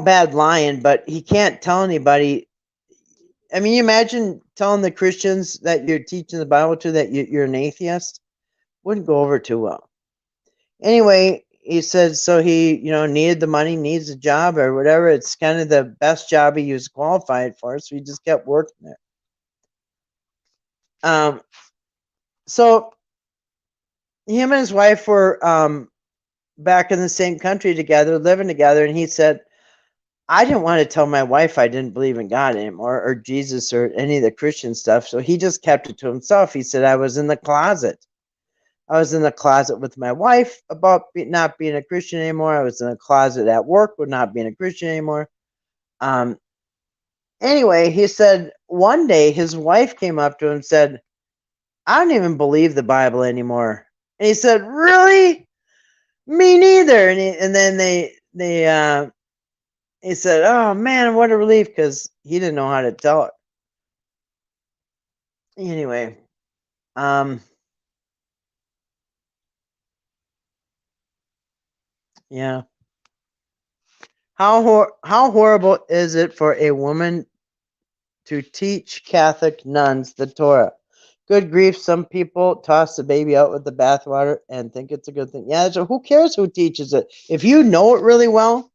bad lying, but he can't tell anybody. I mean, you imagine telling the Christians that you're teaching the Bible to that you're an atheist. Wouldn't go over too well. Anyway, he said, so he, needed the money, needs a job or whatever. It's kind of the best job he was qualified for, so he just kept working there. So him and his wife were back in the same country together, living together, and he said, I didn't want to tell my wife I didn't believe in God anymore, or Jesus, or any of the Christian stuff, so he just kept it to himself. He said, I was in the closet. I was in the closet with my wife about not being a Christian anymore. I was in a closet at work with not being a Christian anymore. Anyway, he said one day his wife came up to him and said, I don't even believe the Bible anymore. And he said, really? Me neither. And then he said, oh man, what a relief, because he didn't know how to tell her. Anyway, yeah. How horrible is it for a woman to teach Catholic nuns the Torah? Good grief, some people toss the baby out with the bathwater and think it's a good thing. Yeah, so who cares who teaches it? If you know it really well,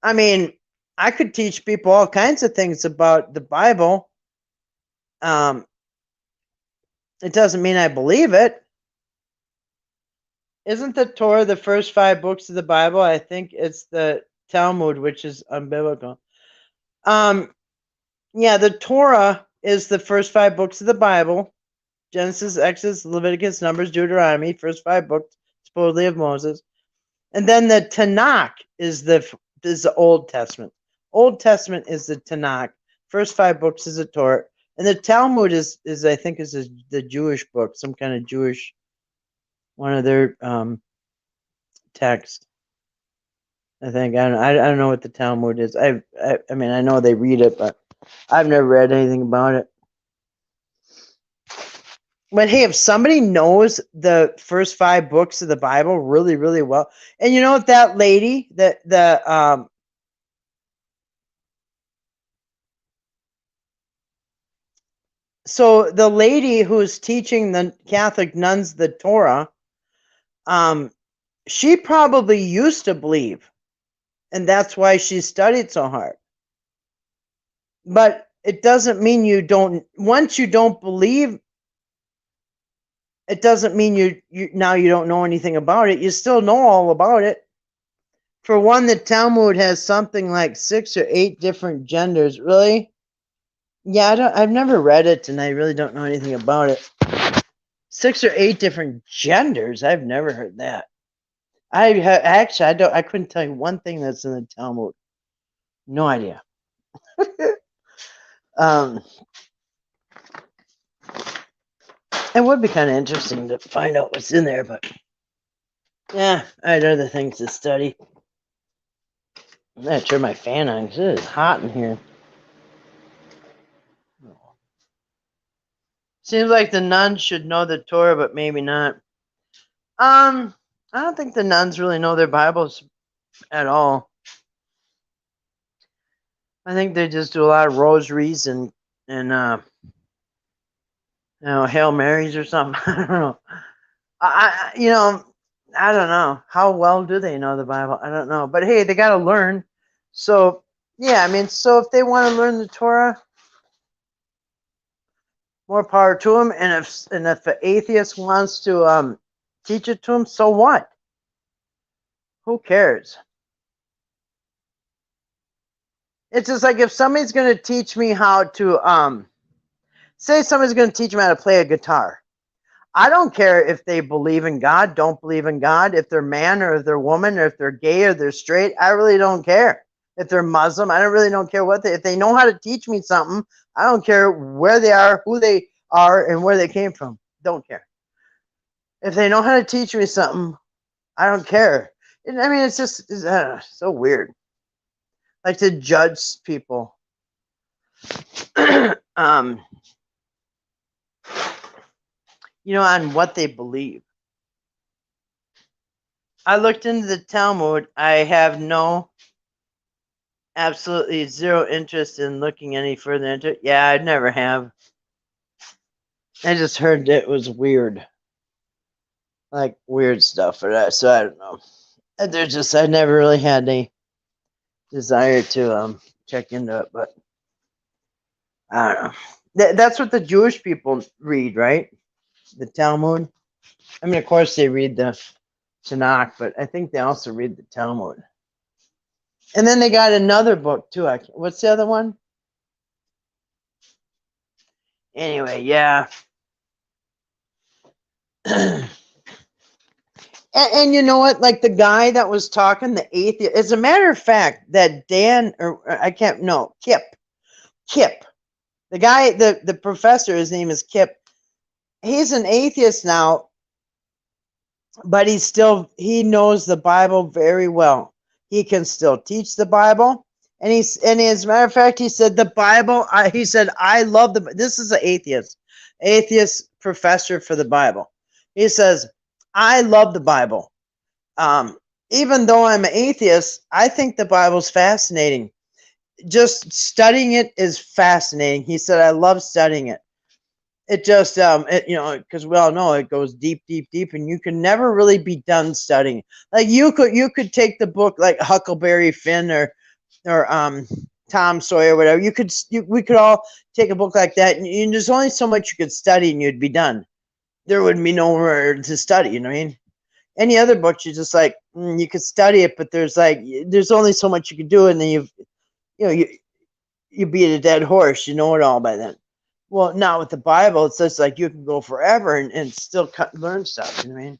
I mean, I could teach people all kinds of things about the Bible. It doesn't mean I believe it. Isn't the Torah the first 5 books of the Bible? I think it's the Talmud, which is unbiblical. Yeah, the Torah is the first 5 books of the Bible: Genesis, Exodus, Leviticus, Numbers, Deuteronomy. First 5 books supposedly of Moses. And then the Tanakh is the Old Testament. Old Testament is the Tanakh. First 5 books is the Torah, and the Talmud is I think is the Jewish book, some kind of Jewish, one of their texts. I think I don't know what the Talmud is. I mean, I know they read it, but I've never read anything about it. But hey, if somebody knows the first 5 books of the Bible really, really well, and you know what, that lady, so the lady who's teaching the Catholic nuns the Torah, she probably used to believe, and that's why she studied so hard. But it doesn't mean you don't. Once you don't believe, it doesn't mean you now you don't know anything about it. You still know all about it. For one, the Talmud has something like 6 or 8 different genders. Really? Yeah, I've never read it, and I really don't know anything about it. 6 or 8 different genders. I've never heard that. I couldn't tell you one thing that's in the Talmud. No idea. It would be kind of interesting to find out what's in there, but yeah, I had other things to study. I'm gonna turn my fan on because it is hot in here. Seems like the nuns should know the Torah, but maybe not. I don't think the nuns really know their Bibles at all. I think they just do a lot of rosaries and Hail Marys or something. I don't know. I don't know. How well do they know the Bible? I don't know. But hey, they got to learn. So yeah, I mean, so if they want to learn the Torah, more power to them. And if an atheist wants to teach it to them, so what? Who cares? It's just like if somebody's going to teach me how to say somebody's going to teach me how to play a guitar. I don't care if they believe in God, don't believe in God, if they're man or if they're woman, or if they're gay or they're straight. I really don't care. If they're Muslim, I really don't care if they know how to teach me something. I don't care where they are, who they are, and where they came from. Don't care. If they know how to teach me something, I don't care. I mean, it's just so weird. Like to judge people. On what they believe. I looked into the Talmud. I have absolutely zero interest in looking any further into it. Yeah, I never have. I just heard it was weird. Like weird stuff for that, so I don't know. I never really had any desire to check into it, but I don't know. That's what the Jewish people read, right? The Talmud. I mean, of course they read the Tanakh, but I think they also read the Talmud. And then they got another book too. What's the other one? Anyway, yeah. And you know what? Like the guy that was talking, the atheist. As a matter of fact, that Kip. The guy, the professor, his name is Kip. He's an atheist now, but he knows the Bible very well. He can still teach the Bible. And as a matter of fact, he said the Bible, he said, I love this is an atheist professor for the Bible. He says, I love the Bible. Even though I'm an atheist, I think the Bible's fascinating. Just studying it is fascinating. He said, I love studying it. It just, because we all know it goes deep, deep, deep, and you can never really be done studying. Like you could take the book like Huckleberry Finn or Tom Sawyer, whatever. We could all take a book like that, and there's only so much you could study, and you'd be done. There wouldn't be nowhere to study. You know what I mean? Any other books, you just like you could study it, but there's only so much you could do, and then you beat a dead horse. You know it all by then. Well, not with the Bible. It's just like you can go forever and still learn stuff. You know what I mean?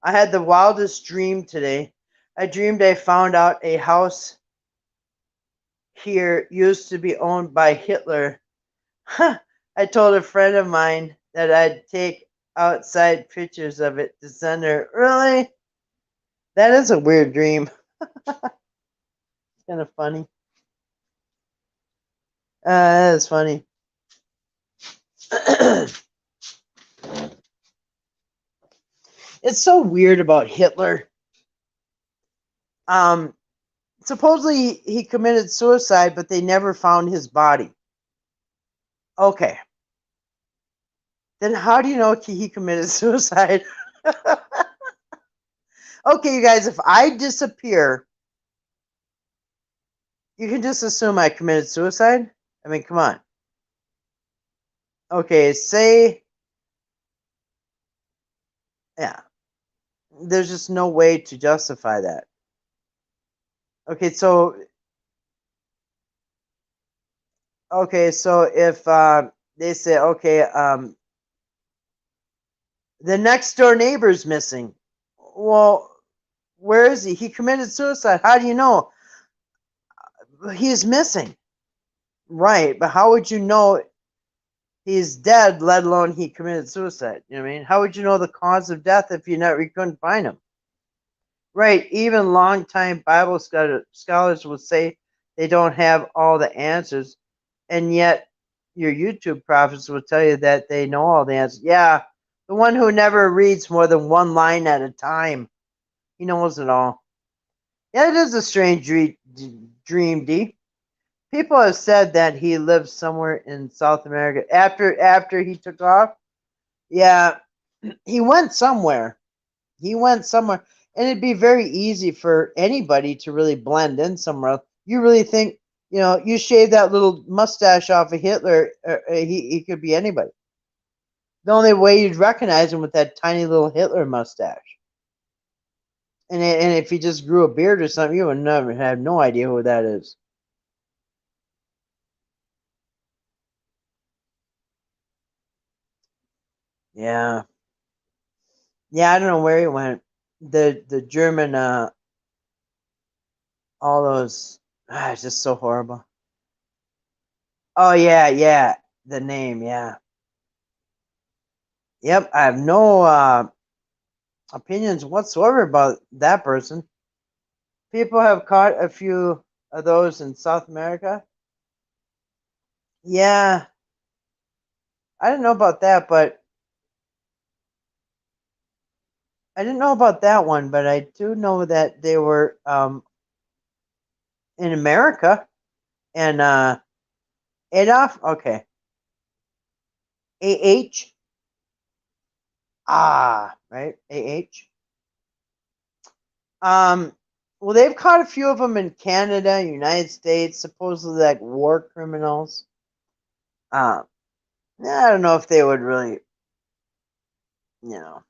I had the wildest dream today. I dreamed I found out a house here used to be owned by Hitler. I told a friend of mine that I'd take outside pictures of it to send her. Really? That is a weird dream. Kind of funny. That is funny. It's so weird about Hitler. Supposedly he committed suicide, but they never found his body. Okay. Then how do you know he committed suicide? Okay, you guys, if I disappear, you can just assume I committed suicide? I mean, come on. Okay, say, yeah. There's just no way to justify that. Okay, so if they say, okay, the next door neighbor's missing. Well, where is he? He committed suicide. How do you know? He's missing. Right, but how would you know he's dead, let alone he committed suicide? You know what I mean? How would you know the cause of death if you couldn't find him? Right, even longtime Bible scholars will say they don't have all the answers, and yet your YouTube prophets will tell you that they know all the answers. Yeah, the one who never reads more than one line at a time. He knows it all. Yeah, it is a strange dream, D. People have said that he lives somewhere in South America after he took off. Yeah, he went somewhere. He went somewhere, and it'd be very easy for anybody to really blend in somewhere else. You really think, you shave that little mustache off of Hitler, he could be anybody. The only way you'd recognize him with that tiny little Hitler mustache. And if he just grew a beard or something, you would never have no idea who that is. Yeah. Yeah, I don't know where he went. The German all those it's just so horrible. Oh yeah, yeah. The name, yeah. Yep, I have no opinions whatsoever about that person. People have caught a few of those in South America. Yeah, I didn't know about that, but I didn't know about that one, but I do know that they were in America and Adolf, okay. AH. Ah, right? AH. Um well, they've caught a few of them in Canada, United States, supposedly like war criminals. Um I don't know if they would really, you know.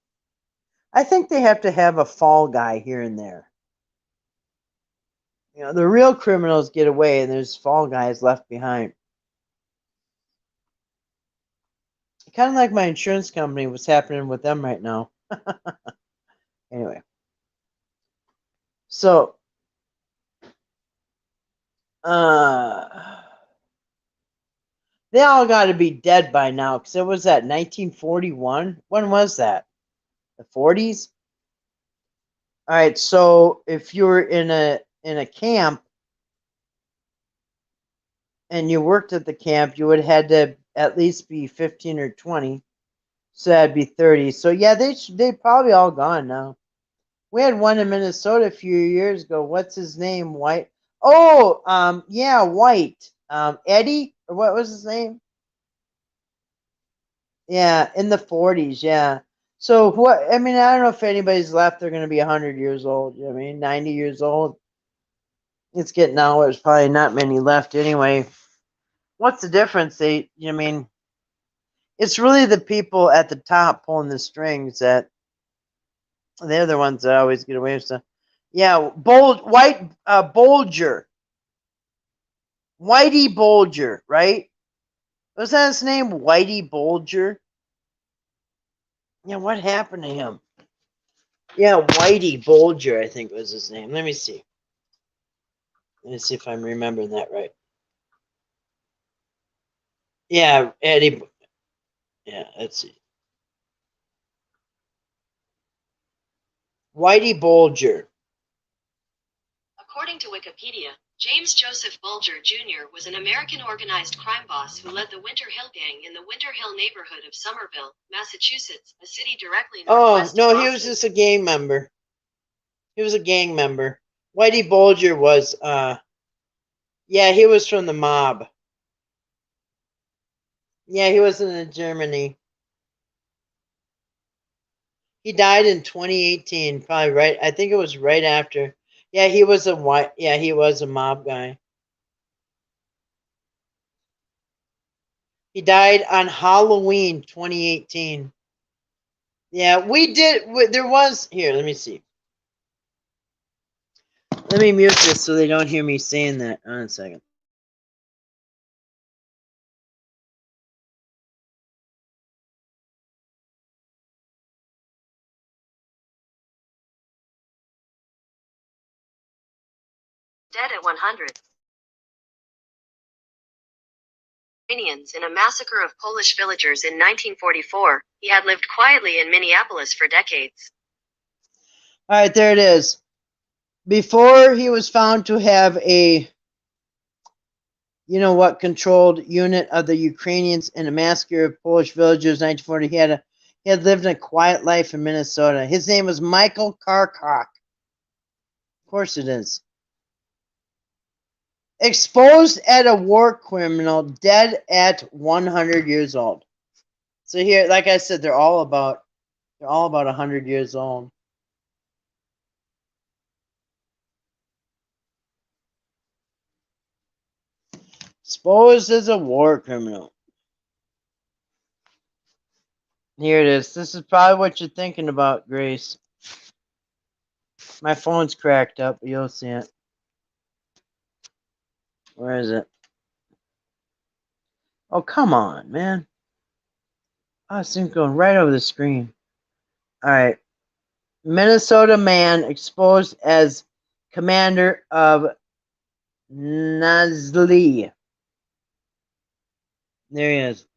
I think they have to have a fall guy here and there. The real criminals get away and there's fall guys left behind. Kind of like my insurance company, what's happening with them right now. Anyway, so uh they all got to be dead by now because it was that 1941. When was that? The 40s. All right, so if you were in a camp and you worked at the camp, you would have had to at least be 15 or 20. So that'd be 30. So yeah, they probably all gone now. We had one in Minnesota a few years ago. What's his name? White. Oh, yeah, White. Eddie, or what was his name? Yeah, in the 40s. Yeah. So what? I mean, I don't know if anybody's left. They're going to be 100 years old. You know what I mean, 90 years old. It's getting now. There's probably not many left anyway. What's the difference? I mean, it's really the people at the top pulling the strings that they're the ones that always get away with stuff. Yeah, Whitey Bulger, right? Was that his name? Whitey Bulger? Yeah, what happened to him? Yeah, Whitey Bulger, I think was his name. Let me see. Let me see if I'm remembering that right. Yeah, Eddie. Yeah, let's see. Whitey Bulger. According to Wikipedia, James Joseph Bulger Jr. was an American organized crime boss who led the Winter Hill Gang in the Winter Hill neighborhood of Somerville, Massachusetts, a city directly Oh, northwest no, of he was Boston. just a gang member. He was a gang member. Whitey Bulger was, yeah, he was from the mob. Yeah, he was in Germany. He died in 2018, probably right. I think it was right after. Yeah, he was a white. Yeah, he was a mob guy. He died on Halloween 2018. Yeah, we did. There was here. Let me see. Let me mute this so they don't hear me saying that. On a second. Dead at 100. In a massacre of Polish villagers in 1944, he had lived quietly in Minneapolis for decades. All right, there it is. Before he was found to have a, you know what, controlled unit of the Ukrainians in a massacre of Polish villagers in 1940, he had lived a quiet life in Minnesota. His name was Michael Karkock. Of course it is. Exposed as a war criminal, dead at 100 years old. So here, like I said, they're all about 100 years old. Exposed as a war criminal. Here it is. This is probably what you're thinking about, Grace. My phone's cracked up. You'll see it. Where is it? Oh, come on, man. Oh, this thing's going right over the screen. All right. Minnesota man exposed as commander of Nazli. There he is.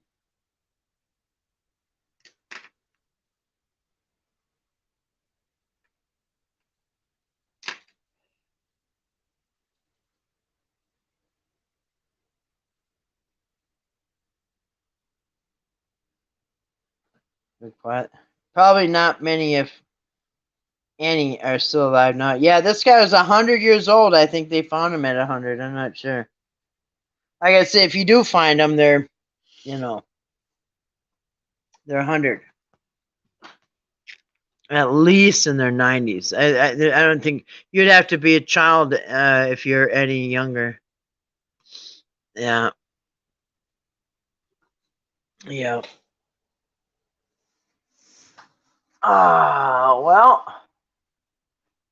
Quiet. Probably not many, if any, are still alive now. Yeah, this guy was 100 years old. I think they found him at 100. I'm not sure. Like I say, if you do find them, they're, you know, they're 100. At least in their 90s. I don't think you'd have to be a child if you're any younger. Yeah. Yeah. Well, I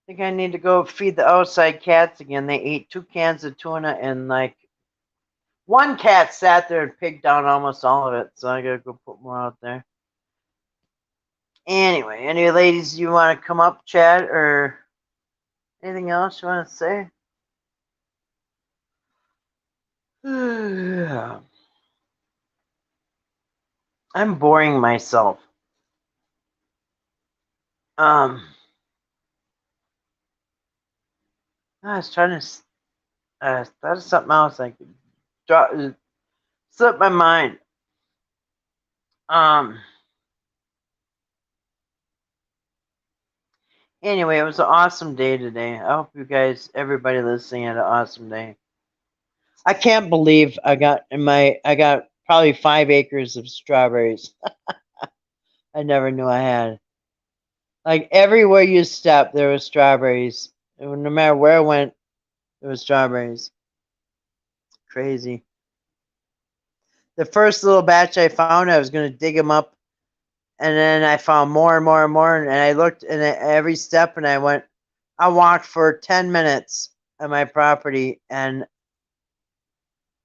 think I need to go feed the outside cats again. They ate 2 cans of tuna, and like one cat sat there and pigged down almost all of it, so I gotta go put more out there. Anyway, any ladies you want to come up, chat, or anything else you want to say? I'm boring myself. I was trying to that is something else I could draw. Slipped my mind. Anyway, it was an awesome day today. I hope you guys, everybody listening, had an awesome day. I can't believe I got probably 5 acres of strawberries. I never knew I had. Like everywhere you step, there was strawberries. No matter where I went, there was strawberries. Crazy. The first little batch I found, I was going to dig them up, and then I found more and more and more, and I looked at every step, and I walked for 10 minutes at my property, and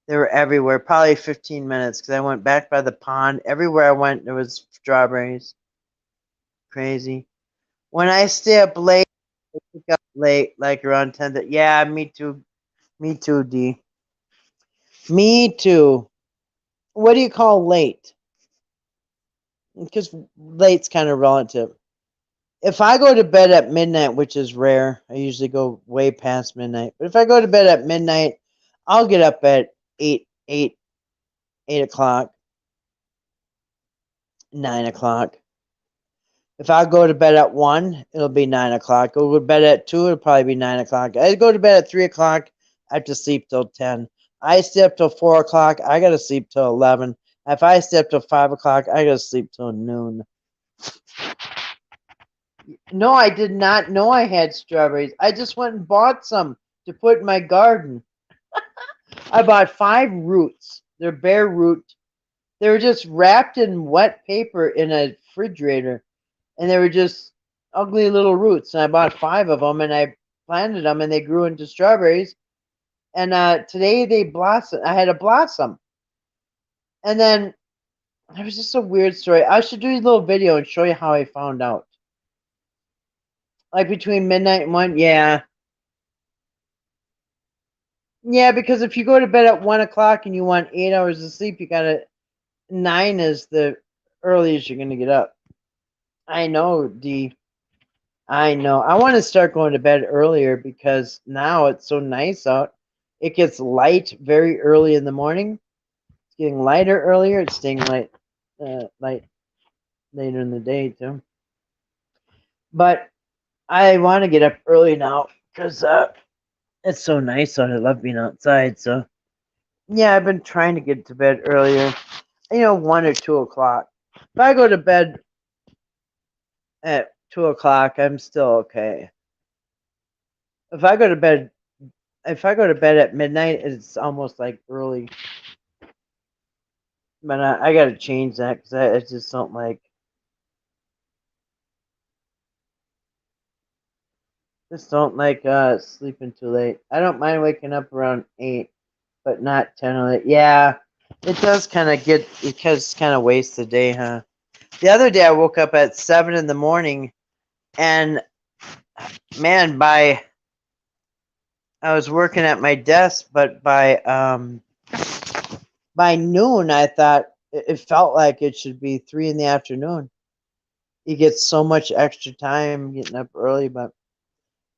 They were everywhere. Probably 15 minutes because I went back by the pond. Everywhere I went, there was strawberries. Crazy. When I stay up late, I pick up late, like around 10. Yeah, me too. Me too, D. Me too. What do you call late? Because late's kind of relative. If I go to bed at midnight, which is rare, I usually go way past midnight. But if I go to bed at midnight, I'll get up at 8 o'clock, 9 o'clock. If I go to bed at 1, it'll be 9 o'clock. Go to bed at 2, it'll probably be 9 o'clock. I go to bed at 3 o'clock, I have to sleep till 10. I stay up till 4 o'clock, I got to sleep till 11. If I stay up till 5 o'clock, I got to sleep till noon. No, I did not know I had strawberries. I just went and bought some to put in my garden. I bought 5 roots. They're bare root. They were just wrapped in wet paper in a refrigerator. And they were just ugly little roots. And I bought 5 of them and I planted them and they grew into strawberries. And today they blossomed. I had a blossom. And then it was just a weird story. I should do a little video and show you how I found out. Like between midnight and 1, yeah. Yeah, because if you go to bed at 1 o'clock and you want 8 hours of sleep, you gotta 9 is the earliest you're gonna get up. I know, D. I know. I want to start going to bed earlier because now it's so nice out. It gets light very early in the morning. It's getting lighter earlier. It's staying light later in the day too. But I want to get up early now because it's so nice out. I love being outside. So yeah, I've been trying to get to bed earlier. 1 or 2 o'clock. If I go to bed at 2 o'clock, I'm still okay. If I go to bed at midnight, it's almost like early. But I got to change that because I just don't like. Just don't like sleeping too late. I don't mind waking up around 8, but not 10 or 8. Yeah, it does kind of get because kind of waste the day, huh? The other day I woke up at 7 in the morning, and man, I was working at my desk, but by noon I thought it felt like it should be 3 in the afternoon. You get so much extra time getting up early, but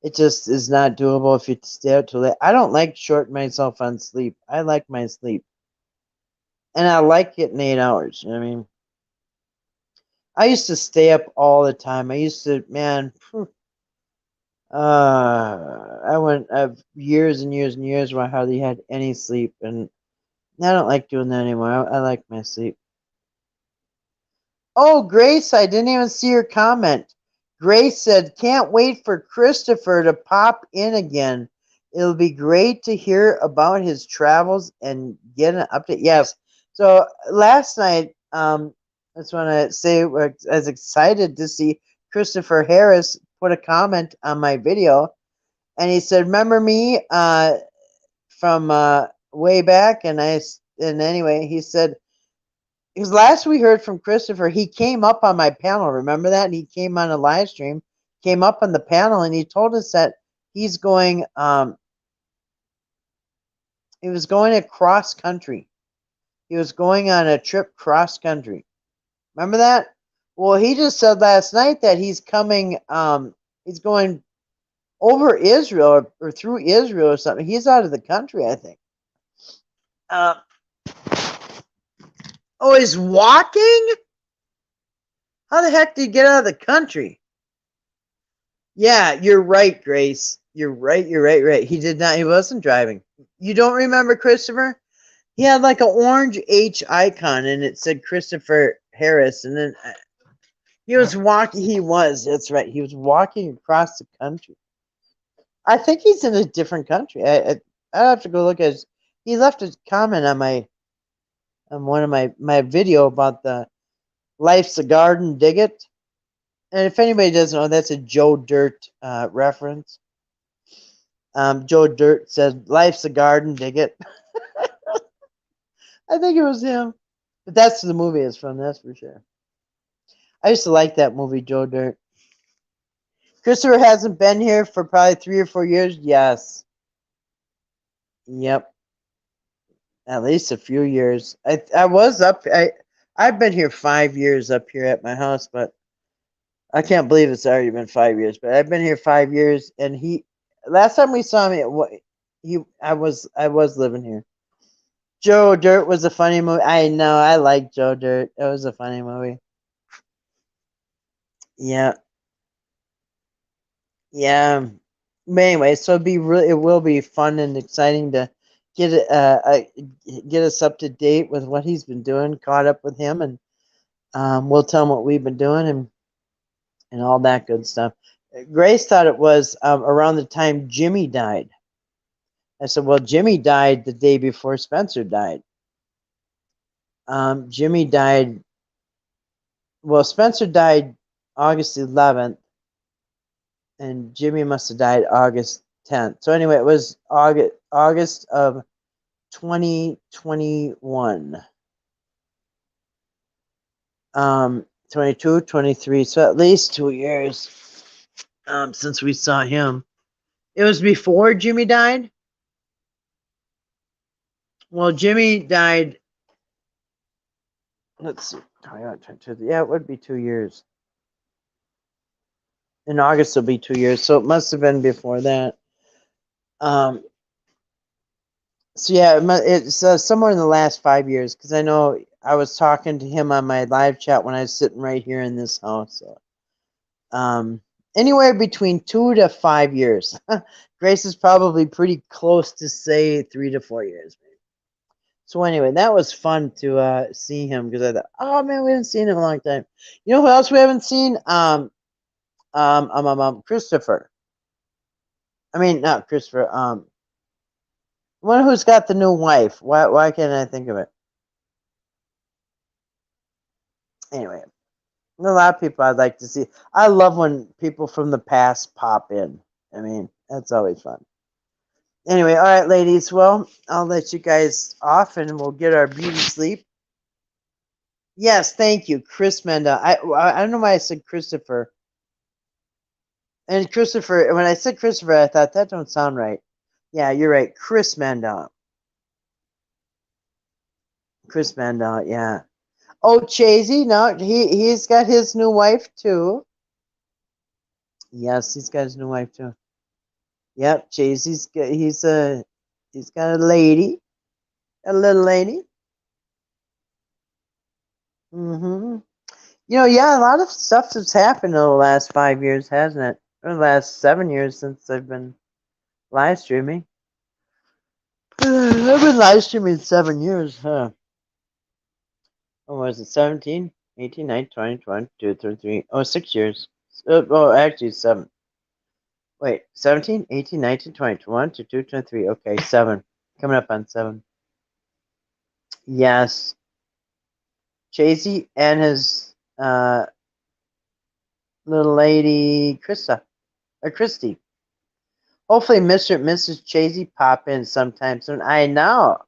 it just is not doable if you stay out too late. I don't like shorting myself on sleep. I like my sleep. And I like getting 8 hours. You know what I mean? I used to stay up all the time. I used to, man, I went years and years and years where I hardly had any sleep. And I don't like doing that anymore. I like my sleep. Oh, Grace, I didn't even see your comment. Grace said, can't wait for Christopher to pop in again. It'll be great to hear about his travels and get an update. Yes. So last night, I just want to say I was excited to see Christopher Harris put a comment on my video. And he said, remember me from way back? And anyway, he said, because last we heard from Christopher, he came up on my panel. Remember that? And he came on a live stream, came up on the panel, and he told us that he's going. He was going across country. He was going on a trip cross country. Remember that? Well, he just said last night that he's coming. He's going over Israel or through Israel or something. He's out of the country, I think. Oh, he's walking? How the heck did he get out of the country? Yeah, you're right, Grace. You're right. He did not. He wasn't driving. You don't remember Christopher? He had like an orange H icon, and it said Christopher Harris. And then he was walking. That's right. He was walking across the country. I think he's in a different country. I have to go look at his. He left a comment on one of my video about the Life's a Garden, dig it. And if anybody doesn't know, that's a Joe Dirt reference. Joe Dirt said, Life's a garden, dig it. I think it was him. But that's the movie it's from, that's for sure. I used to like that movie, Joe Dirt. Christopher hasn't been here for probably 3 or 4 years. Yes. Yep. At least a few years. I was up. I've been here 5 years up here at my house, but I can't believe it's already been 5 years. But I've been here 5 years, and he last time we saw him, I was living here. Joe Dirt was a funny movie. I know. I like Joe Dirt. It was a funny movie. Yeah. Yeah. But anyway, so it will be fun and exciting to get get us up to date with what he's been doing, caught up with him, and we'll tell him what we've been doing and all that good stuff. Grace thought it was around the time Jimmy died. I said, well, Jimmy died the day before Spencer died. Jimmy died. Well, Spencer died August 11th, and Jimmy must have died August 10th. So anyway, it was August of 2021. 22, 23. So at least 2 years since we saw him. It was before Jimmy died. Well, Jimmy died. Let's see. Yeah, it would be 2 years. In August, it'll be 2 years. So it must have been before that. So yeah, it's somewhere in the last 5 years, because I know I was talking to him on my live chat when I was sitting right here in this house. So, anywhere between 2 to 5 years. Grace is probably pretty close to say 3 to 4 years. Maybe. So anyway, that was fun to see him, because I thought, oh man, we haven't seen him in a long time. You know who else we haven't seen? Christopher. I mean, not Christopher. One who's got the new wife. Why can't I think of it? Anyway, a lot of people I'd like to see. I love when people from the past pop in. I mean, that's always fun. Anyway, all right, ladies. Well, I'll let you guys off, and we'll get our beauty sleep. Yes, thank you, Chris Menda. I don't know why I said Christopher. And Christopher, when I said Christopher, I thought that don't sound right. Yeah, you're right, Chris Menda. Chris Menda, yeah. Oh, Chasey, no, he's got his new wife too. Yes, he's got his new wife too. Yep, Chasey's he's got a lady, a little lady. Mm-hmm. Yeah, a lot of stuff has happened in the last 5 years, hasn't it? Or the last 7 years since I've been live streaming. I've been live streaming 7 years, huh? What was it? 17, 18, 19, 20, 22, 23. Oh, 6 years. Actually, 7. Wait, 17, 18, 19, 20, 21, 22, 23. Okay, 7. Coming up on 7. Yes. Chasey and his little lady, Christy. Hopefully Mr. and Mrs. Chasey pop in sometime soon. I know.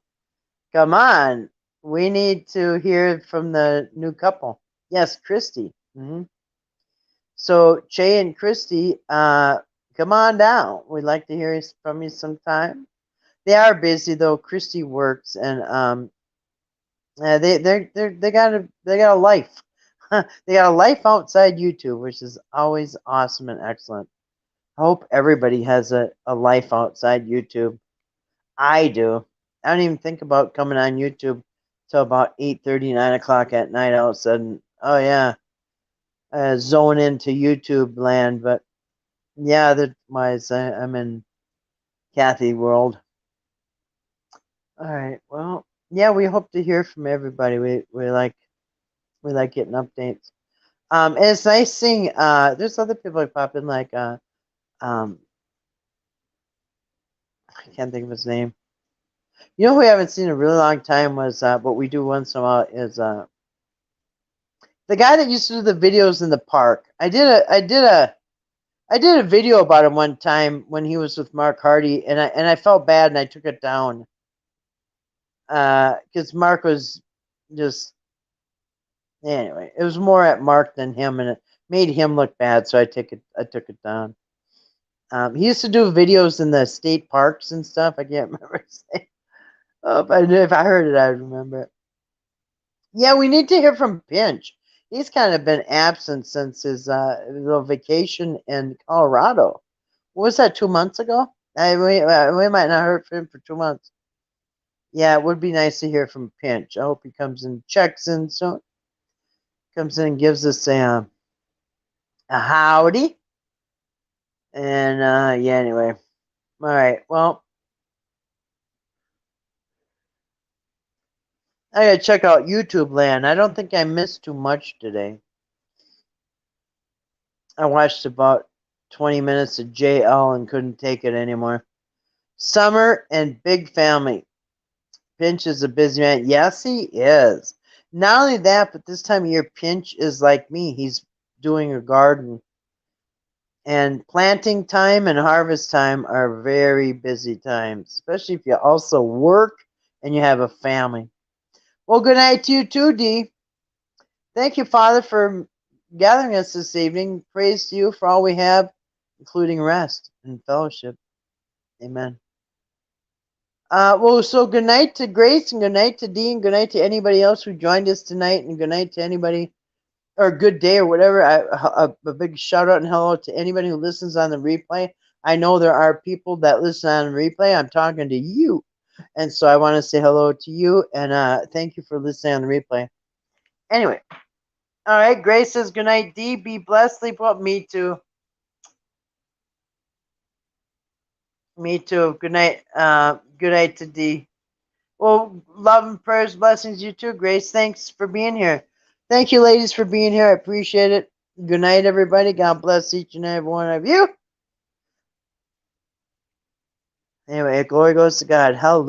Come on. We need to hear from the new couple. Yes, Christy. Mm-hmm. So, Che and Christy, come on down. We'd like to hear from you sometime. They are busy though. Christy works, and they got a life. They got a life outside YouTube, which is always awesome and excellent. I hope everybody has a life outside YouTube. I do. I don't even think about coming on YouTube till about 8:30, 9 o'clock at night. All of a sudden, oh yeah, zone into YouTube land. But yeah, otherwise I'm in Kathy world. All right. Well, yeah, we hope to hear from everybody. We like getting updates. And it's nice seeing. There's other people that pop in like I can't think of his name. You know who we haven't seen in a really long time was what we do once in a while is the guy that used to do the videos in the park. I did a video about him one time when he was with Mark Hardy, and I felt bad and I took it down. because Mark was just anyway. It was more at Mark than him, and it made him look bad. So I took it down. He used to do videos in the state parks and stuff. I can't remember his name. Oh, but if I heard it, I'd remember it. Yeah, we need to hear from Pinch. He's kind of been absent since his little vacation in Colorado. What was that, 2 months ago? We might not heard from him for 2 months. Yeah, it would be nice to hear from Pinch. I hope he comes and checks in soon. Comes in and gives us a howdy. And yeah, anyway. All right. Well, I gotta check out YouTube Land. I don't think I missed too much today. I watched about 20 minutes of JL and couldn't take it anymore. Summer and Big Family. Pinch is a busy man. Yes, he is. Not only that, but this time of year, Pinch is like me. He's doing a garden. And planting time and harvest time are very busy times, especially if you also work and you have a family. Well, good night to you too, Dee. Thank you, Father, for gathering us this evening. Praise to you for all we have, including rest and fellowship. Amen. Well, so good night to Grace, and good night to Dee, and good night to anybody else who joined us tonight, and good night to anybody, or good day, or whatever. A big shout out and hello to anybody who listens on the replay. I know there are people that listen on the replay. I'm talking to you, and so I want to say hello to you, and thank you for listening on the replay. Anyway, all right. Grace says good night, Dee. Be blessed. Sleep well. Me too. Me too. Good night. Good night to Dee. Well, love and prayers, blessings you too, Grace. Thanks for being here. Thank you, ladies, for being here. I appreciate it. Good night, everybody. God bless each and every one of you. Anyway, glory goes to God. Hallelujah.